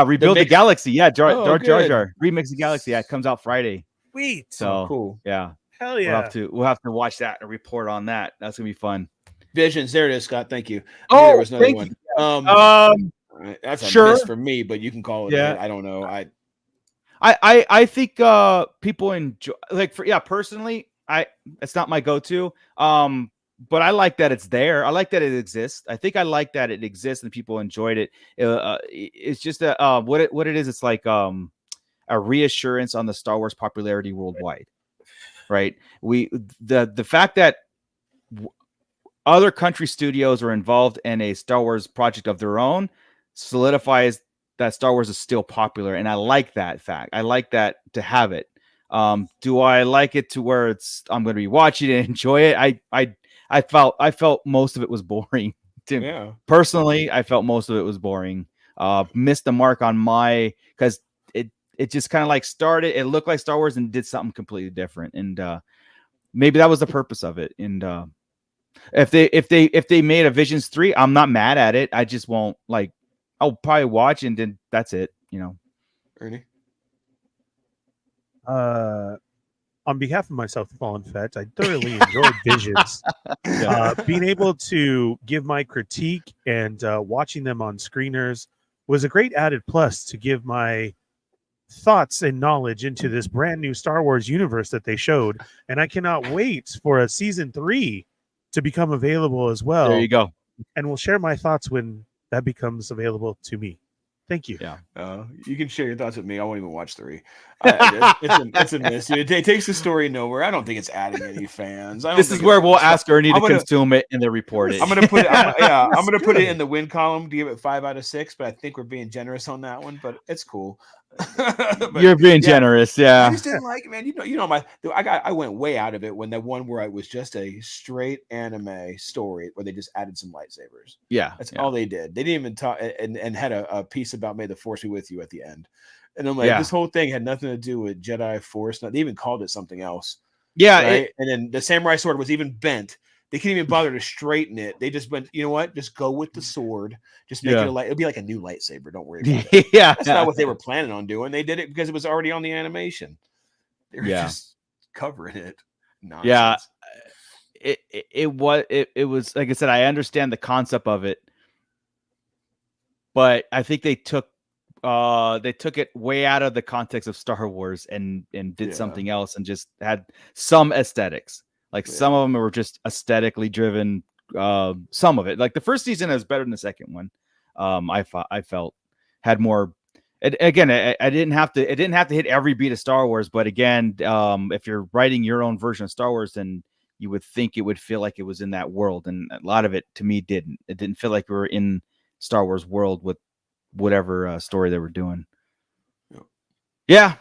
Rebuild the Galaxy. Yeah, Jar Jar. Remix the Galaxy. Yeah, it comes out Friday. Sweet. So cool. Yeah. Hell yeah. We'll have to watch that and report on that. That's gonna be fun. Visions. There it is, Scott. Thank you. Oh, there was another one. That's a miss for me, but you can call it. Yeah. I don't know. I think people enjoy personally, it's not my go-to. But I like that it's there. I like that it exists. I think I like that it exists and people enjoyed it. It's just what it is. It's like a reassurance on the Star Wars popularity worldwide, right? The fact that other country studios are involved in a Star Wars project of their own solidifies that Star Wars is still popular, and I like that fact. I like that to have it. Do I like it to where I'm going to be watching it and enjoy it? I felt most of it was boring. Personally, I felt most of it was boring. Missed the mark on because it just kind of like started. It looked like Star Wars and did something completely different, and maybe that was the purpose of it. And if they made a Visions 3, I'm not mad at it. I just won't like. I'll probably watch and then that's it. Ernie. On behalf of myself, the Fallen Fets, I thoroughly enjoyed Visions. Being able to give my critique and watching them on screeners was a great added plus to give my thoughts and knowledge into this brand new Star Wars universe that they showed. And I cannot wait for a season 3 to become available as well. There you go. And we'll share my thoughts when that becomes available to me. Thank you. Yeah. You can share your thoughts with me. I won't even watch 3. It's a miss. It takes the story nowhere. I don't think it's adding any fans. This is where we'll ask Ernie to consume it and then report it. I'm gonna put it. I'm gonna put it in the win column to give it 5 out of 6. But I think we're being generous on that one. But it's cool. You're being generous, I just didn't like it, man. I went way out of it when the one where it was just a straight anime story where they just added some lightsabers. Yeah, that's all they did. They didn't even talk and had a piece about "May the Force be with you" at the end. And I'm like, Yeah. this whole thing had nothing to do with Jedi Force. They even called it something else. Yeah. Right. And then the samurai sword was even bent. They couldn't even bother to straighten it. They just went, you know what? Just go with the sword. Just make it a light. It'll be like a new lightsaber. Don't worry about it. Yeah. That's not what they were planning on doing. They did it because it was already on the animation. They were just covering it. Nonsense. Yeah. It was like I said, I understand the concept of it, but I think they took it way out of the context of Star Wars and did something else and just had some aesthetics. Like some of them were just aesthetically driven. Some of it, like the first season, is better than the second one. I felt had more. Again, I didn't have to. It didn't have to hit every beat of Star Wars, but again, if you're writing your own version of Star Wars, then you would think it would feel like it was in that world, and a lot of it to me didn't. It didn't feel like we were in Star Wars world with whatever story they were doing. Yeah,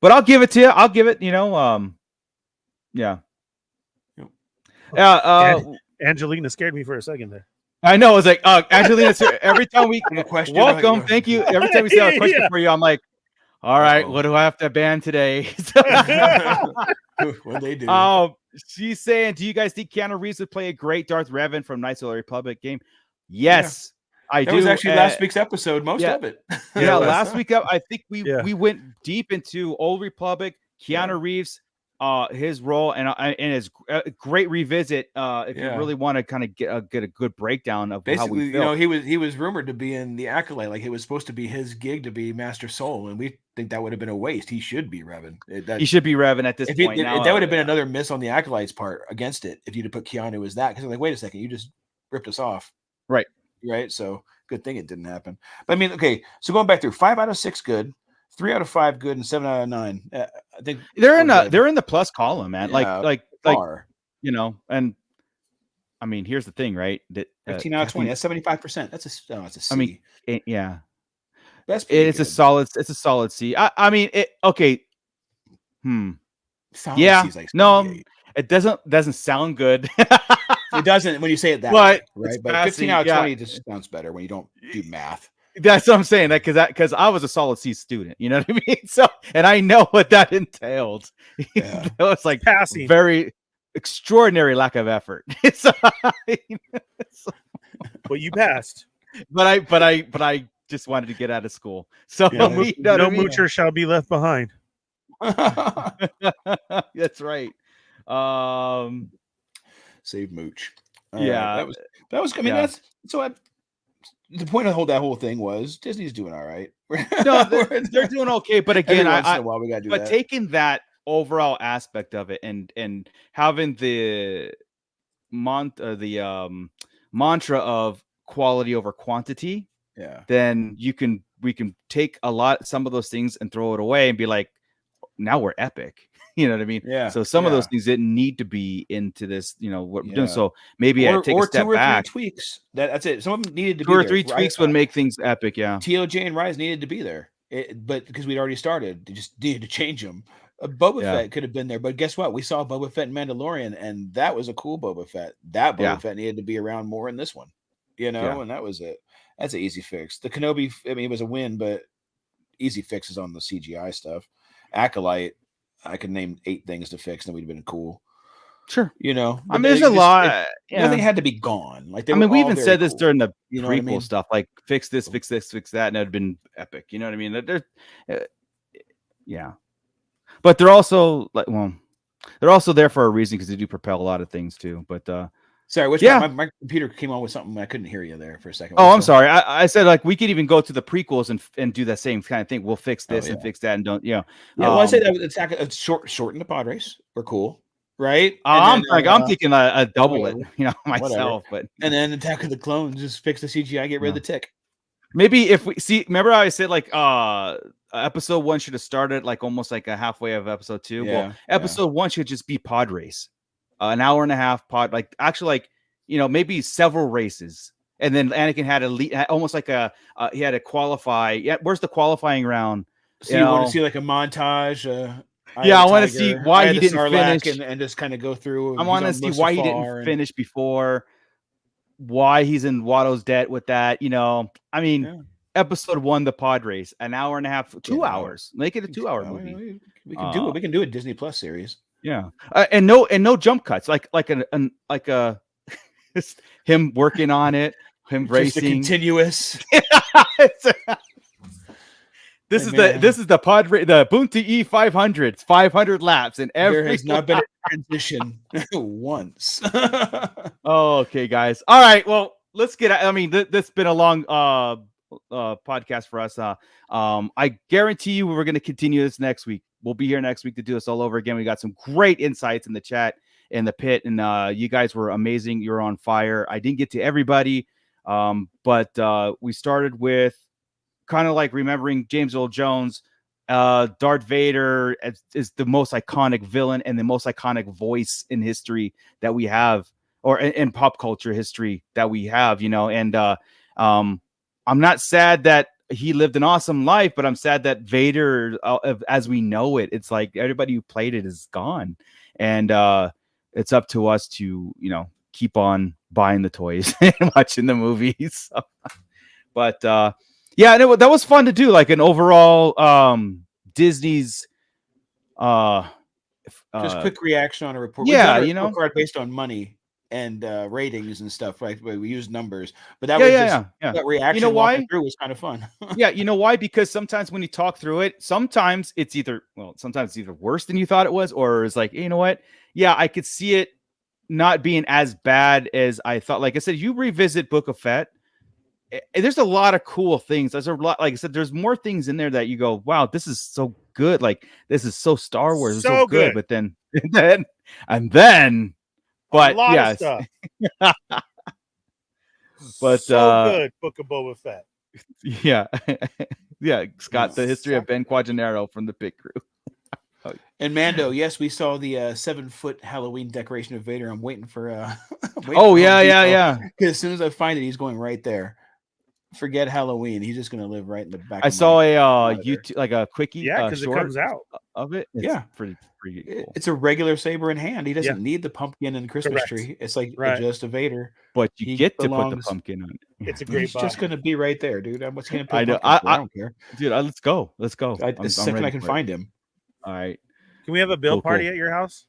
but I'll give it to you. I'll give it. Yeah. Angelina scared me for a second there. I know. I was like, Angelina. Every time we question, welcome, thank you. Every time we say a question for you, I'm like, all right, what do I have to ban today? What they do? She's saying, do you guys think Keanu Reeves would play a great Darth Revan from Knights of the Republic game? Yes, I do. That was actually last week's episode. Most of it. Yeah, last week I think we went deep into Old Republic, Keanu Reeves, his role, and his great revisit. If you really want to kind of get a good breakdown of basically, how we feel. he was rumored to be in the Acolyte, like it was supposed to be his gig to be Master Soul, and we think that would have been a waste. He should be Revan. He should be Revan at this point. That would have been another miss on the Acolyte's part against it if you'd have put Keanu as that, because like, wait a second, you just ripped us off, right? So good thing it didn't happen. But I mean, okay, so going back through 5 out of 6 good. 3 out of 5 good and 7 out of 9. I think they're in the plus column, man. Like and I mean, here's the thing, right? That 15 out of 20. That's 75%. That's a C. I mean, yeah, it's a solid. It's a solid C. I mean, okay. Solid yeah. C is like no, it doesn't sound good. It doesn't when you say it that way, right? But 15 out of 20 just sounds better when you don't do math. That's what I'm saying. Because I was a solid C student, you know what I mean? So, and I know what that entailed. Yeah. It was like passing, very extraordinary lack of effort. But you passed. But I just wanted to get out of school. So no moocher shall be left behind. That's right. Save mooch. Yeah, that was. I mean, that's so. The point of that whole thing was Disney's doing all right. No, they're doing okay, but again, once in a while we gotta do that. Taking that overall aspect of it and having the mantra of quality over quantity, then we can take some of those things and throw it away and be like, now we're epic. You know what I mean? Yeah. So some of those things didn't need to be into this, what we're doing. So maybe I take a step back. 2 or 3 tweaks. That's it. Some of them needed to be 2 or 3 tweaks would make things epic. Yeah. TOJ and Rise needed to be there, but because we'd already started, they just needed to change them. Boba Fett could have been there, but guess what? We saw Boba Fett in Mandalorian, and that was a cool Boba Fett. That Boba Fett needed to be around more in this one, and that was it. That's an easy fix. The Kenobi, I mean, it was a win, but easy fixes on the CGI stuff. Acolyte, I could name 8 things to fix, and we'd have been cool. Sure. I mean, there's a lot. Nothing had to be gone. Like we even said this during the prequel mean? stuff, like fix this, fix that, and it'd been epic. You know what I mean? Yeah. But they're also they're also there for a reason because they do propel a lot of things too. But sorry, my computer came on with something. I couldn't hear you there for a second. Oh, I'm sorry. I said like we could even go to the prequels and do that same kind of thing. We'll fix this and fix that and don't. Yeah. Well, I say that it's shorten the pod race. We're cool, right? I'm thinking a double it, myself. But and then Attack of the Clones, just fix the CGI, get rid of the tick. Maybe if we see, remember how I said like episode 1 should have started like almost like a halfway of episode 2. Well, episode 1 should just be pod race, an hour and a half pod, like actually like maybe several races, and then Anakin had almost like he had to qualify. Yeah, where's the qualifying round? So you want to see like a montage? I want to see why he didn't finish and just kind of go through. I want to see why he didn't finish before. Why he's in Watto's debt with that, I mean, episode 1, the pod race, an hour and a half, 2 Yeah, hours. Make it a 2-hour movie. We can do it. We can do a Disney Plus series. Yeah, and no jump cuts, like a him working on it, him Just racing. a continuous. This is the pod the Bunti E500. It's 500 laps in every. There has not been a transition once. Oh, okay, guys. All right. Well, let's get. I mean, this has been a long podcast for us. I guarantee you, we're going to continue this next week. We'll be here next week to do this all over again. We got some great insights in the chat, in the pit, and you guys were amazing. You're on fire. I didn't get to everybody, but we started with kind of like remembering James Earl Jones. Darth Vader is the most iconic villain and the most iconic voice in history that we have, or in pop culture history that we have, and I'm not sad that he lived an awesome life, but I'm sad that Vader, as we know it, it's like everybody who played it is gone, and it's up to us to keep on buying the toys and watching the movies. But yeah, and that was fun to do, like an overall Disney's just quick reaction on a report. Yeah, we done a report card based on money and ratings and stuff, right? We use numbers, but that that reaction walking through was kind of fun. Yeah, you know why? Because sometimes when you talk through it, sometimes it's either worse than you thought it was, or it's like, you know what? Yeah, I could see it not being as bad as I thought. Like I said, you revisit Book of Fett, there's a lot of cool things. There's a lot, like I said, there's more things in there that you go, wow, this is so good. Like, this is so Star Wars, it's so good. But then, but yes, stuff. But so good, Book of Boba Fett. Yeah, yeah. Scott, the history of Ben Quadraro from the Pit Crew. And Mando, yes, we saw the 7-foot Halloween decoration of Vader. I'm waiting for. Yeah. Because as soon as I find it, he's going right there. Forget Halloween. He's just going to live right in the back. I saw a YouTube, like a quickie, because it comes out of it. It's pretty cool. It's a regular saber in hand. He doesn't need the pumpkin and the Christmas tree. It's like just a Vader. But you get to put the pumpkin on it. It's a great. He's just going to be right there, dude. What's going to put? I know. I don't care, dude. Let's go. The second I can find him. All right. Can we have a build party at your house?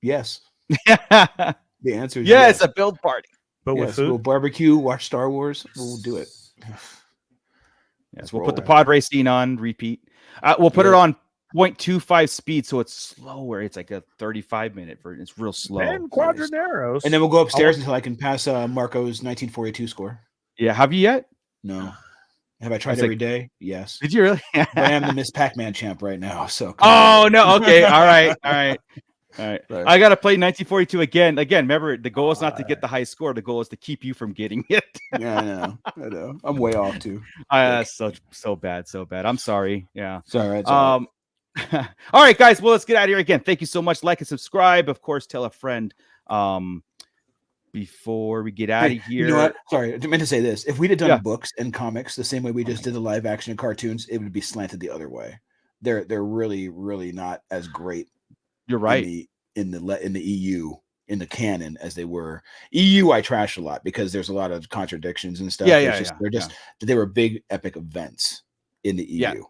Yes. The answer is yes. A build party. But with food? We'll barbecue, watch Star Wars. We'll do it. Yes, we'll put the pod race scene on repeat. We'll put it on 0.25 speed, so it's slower. It's like a 35-minute version. It's real slow. And Quadraneros. And then we'll go upstairs until I can pass Marco's 1942 score. Yeah, have you yet? No. Have I tried every day? Yes. Did you really? But I am the Miss Pac-Man champ right now. So. Oh no! Okay. All right. I gotta play 1942 again. Remember, the goal is not to get the high score. The goal is to keep you from getting it. Yeah, I know. I'm way off too. That's so bad. I'm sorry. Yeah. It's all right. All right, guys. Well, let's get out of here again. Thank you so much. Like and subscribe. Of course, tell a friend. Before we get out of here, you know what? Sorry, I meant to say this. If we'd have done books and comics the same way we just did the live action and cartoons, it would be slanted the other way. They're really, really not as great. You're right. In the EU, in the canon, as they were. EU I trash a lot because there's a lot of contradictions and stuff. They were big epic events in the EU.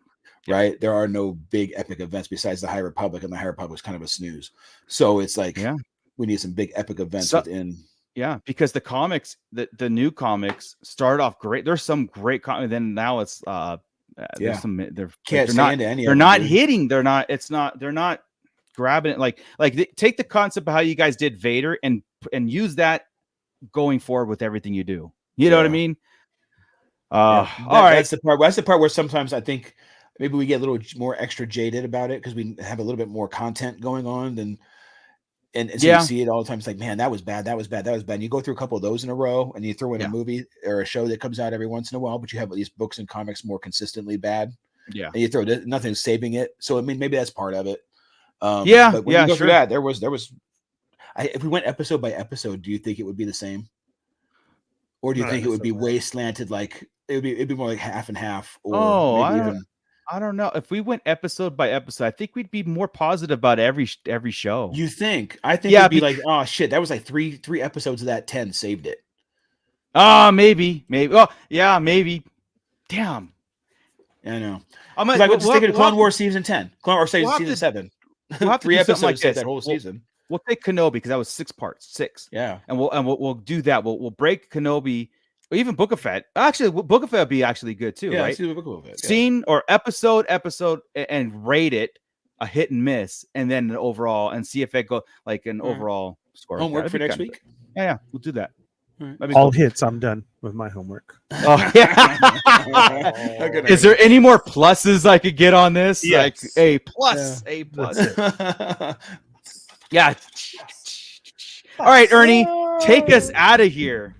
Right? There are no big epic events besides the High Republic, and the High Republic is kind of a snooze. So it's like we need some big epic events within. Yeah, because the comics, the new comics start off great. There's some great comics, then now it's there's some they're not hitting. They're not grabbing it. Like take the concept of how you guys did Vader and use that going forward with everything you do. You know what I mean? All right. That's the part where sometimes I think maybe we get a little more extra jaded about it because we have a little bit more content going on than. And so you see it all the time. It's like, man, that was bad. And you go through a couple of those in a row, and you throw in a movie or a show that comes out every once in a while, but you have these books and comics more consistently bad. Yeah. And you throw nothing's saving it. So I mean, maybe that's part of it. But when you go through that, there was. If we went episode by episode, do you think it would be the same, or do you think it would be way slanted? Like it'd be more like half and half, or maybe even. I don't know. If we went episode by episode, I think we'd be more positive about every show. You think? I think it'd be like, oh shit, that was like three episodes of that 10 saved it. Maybe. Well, yeah, maybe. Damn. I know. I'm I got to stick it to Clone Wars season 10. Clone Wars season 7. We'll have to 3 do something episodes like set this. that whole season. We'll take Kenobi because that was 6 parts. 6. Yeah. And we'll do that. We'll break Kenobi, or even Book of Fett. Actually, Book of Fett would be actually good too, Yeah, right? let's do Book of Fett, Scene or episode, and rate it a hit and miss, and then an overall, and see if it go like an overall score. Homework for next week. Yeah, we'll do that. All hits. I'm done with my homework. Oh, yeah. Is there any more pluses I could get on this? Yes. Like A plus, A plus. Yeah. All right, Ernie, take us out of here.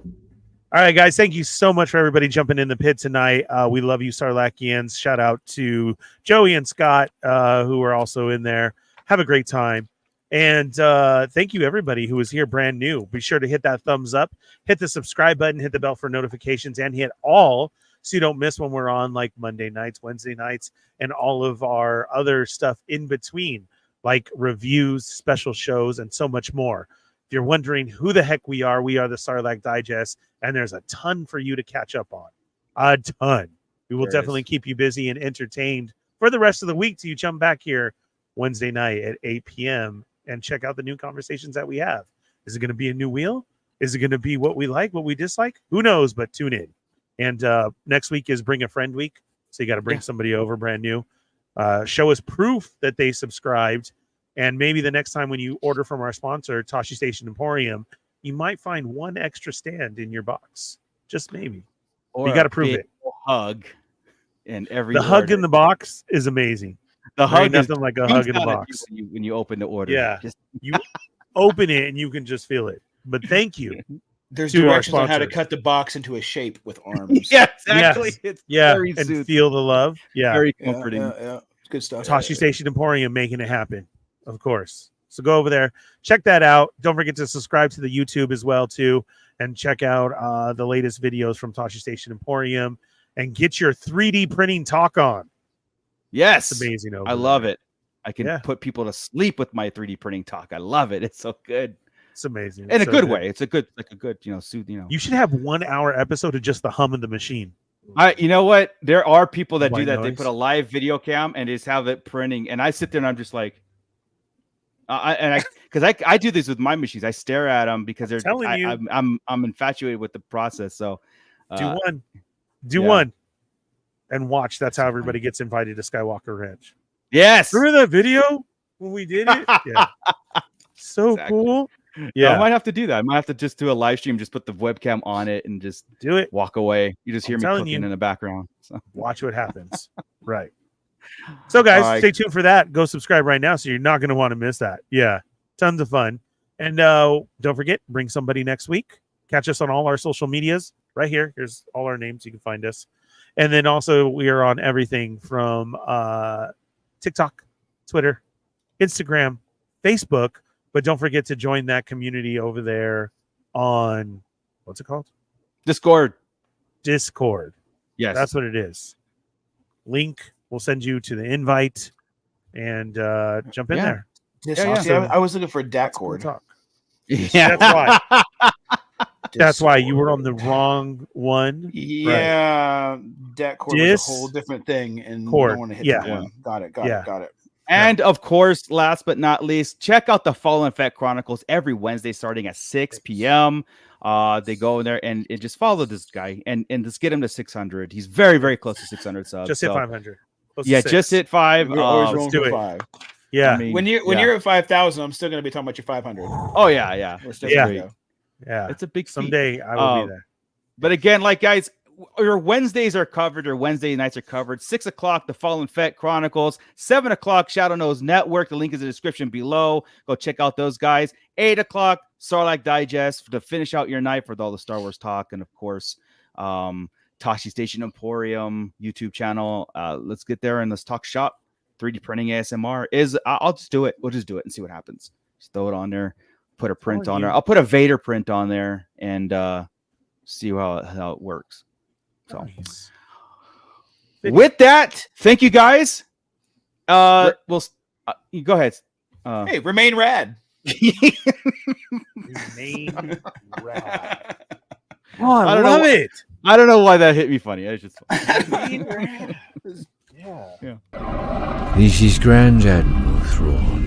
All right, guys. Thank you so much for everybody jumping in the pit tonight. We love you, Sarlachians. Shout out to Joey and Scott, who are also in there. Have a great time. And thank you, everybody who is here brand new. Be sure to hit that thumbs up, hit the subscribe button, hit the bell for notifications, and hit all so you don't miss when we're on like Monday nights, Wednesday nights, and all of our other stuff in between, like reviews, special shows, and so much more. If you're wondering who the heck we are the Sarlacc Digest, and there's a ton for you to catch up on. A ton. We will definitely keep you busy and entertained for the rest of the week till you jump back here Wednesday night at 8 p.m. and check out the new conversations that we have. Is it going to be a new wheel? Is it going to be what we like, what we dislike? Who knows, but tune in. And next week is Bring a Friend Week. So you got to bring somebody over brand new. Show us proof that they subscribed. And maybe the next time when you order from our sponsor, Tashi Station Emporium, you might find one extra stand in your box. Just maybe. Or you got to prove it. Hug in every The hug in the box is amazing. The hug is nothing like a hug in the box. When you open the order. Yeah. You open it and you can just feel it. But thank you. There's to directions our on how to sponsors. cut the box into a shape with arms. Yeah, exactly. Yes. It's Yeah, very and soothing. feel the love. Yeah. Very comforting. Yeah. It's good stuff. Tashi Station Emporium making it happen, of course. So go over there, check that out. Don't forget to subscribe to the YouTube as well, too, and check out the latest videos from Tashi Station Emporium and get your 3D printing talk on. Yes. It's amazing. I love it. I can put people to sleep with my 3D printing talk. I love it. It's so good. It's amazing. In a good way. It's a good, soothe, You should have 1 hour episode of just the hum of the machine. You know what? There are people that White do that. noise. They put a live video cam and just have it printing. And I sit there and I'm just like, because I do this with my machines. I stare at them because they're. I'm infatuated with the process. So do one, and watch. That's how everybody gets invited to Skywalker Ranch. Yes, remember that video when we did it? Yeah, so cool. Yeah, I might have to do that. I might have to just do a live stream, just put the webcam on it, and just do it. Walk away. You just hear me cooking in the background. So. Watch what happens. Right. So, guys, stay tuned for that. Go subscribe right now, so you're not going to want to miss that. Yeah, tons of fun. And don't forget, bring somebody next week. Catch us on all our social medias right here. Here's all our names. You can find us. And then also, we are on everything from TikTok, Twitter, Instagram, Facebook. But don't forget to join that community over there what's it called? Discord. Yes. That's what it is. Link. We'll send you to the invite and jump in there. I was looking for Discord. Yeah, that's why. That's why you were on the wrong one. Yeah, Discord was a whole different thing, and you don't want to hit that one. Got it. And of course, last but not least, check out the Fallen Fett Chronicles every Wednesday starting at 6 p.m. They go in there and just follow this guy and just get him to 600. He's very, very close to 600 subs. Just hit 500. Just hit 5. We're always rolling do for it. 5. Yeah. I mean, when you're at 5,000, I'm still going to be talking about your 500. Oh yeah. Yeah. It's a big feat. Someday I will be there. But again, like guys, your Wednesdays are covered. Your Wednesday nights are covered. 6 o'clock, the Fallen Fett Chronicles. 7 o'clock, Shadow Nose Network. The link is in the description below. Go check out those guys. 8 o'clock, Sarlacc Digest to finish out your night for all the Star Wars talk. And of course, Tashi Station Emporium YouTube channel. Let's get there and let's talk shop. 3D printing ASMR I'll just do it. We'll just do it and see what happens. Just throw it on there. Put a print on there. I'll put a Vader print on there and see how it works. So with that, thank you guys. You go ahead. Hey, remain rad. Remain rad. Oh, I love it. I don't know why that hit me funny. It's just funny. Yeah. This is Grand Admiral Thrawn.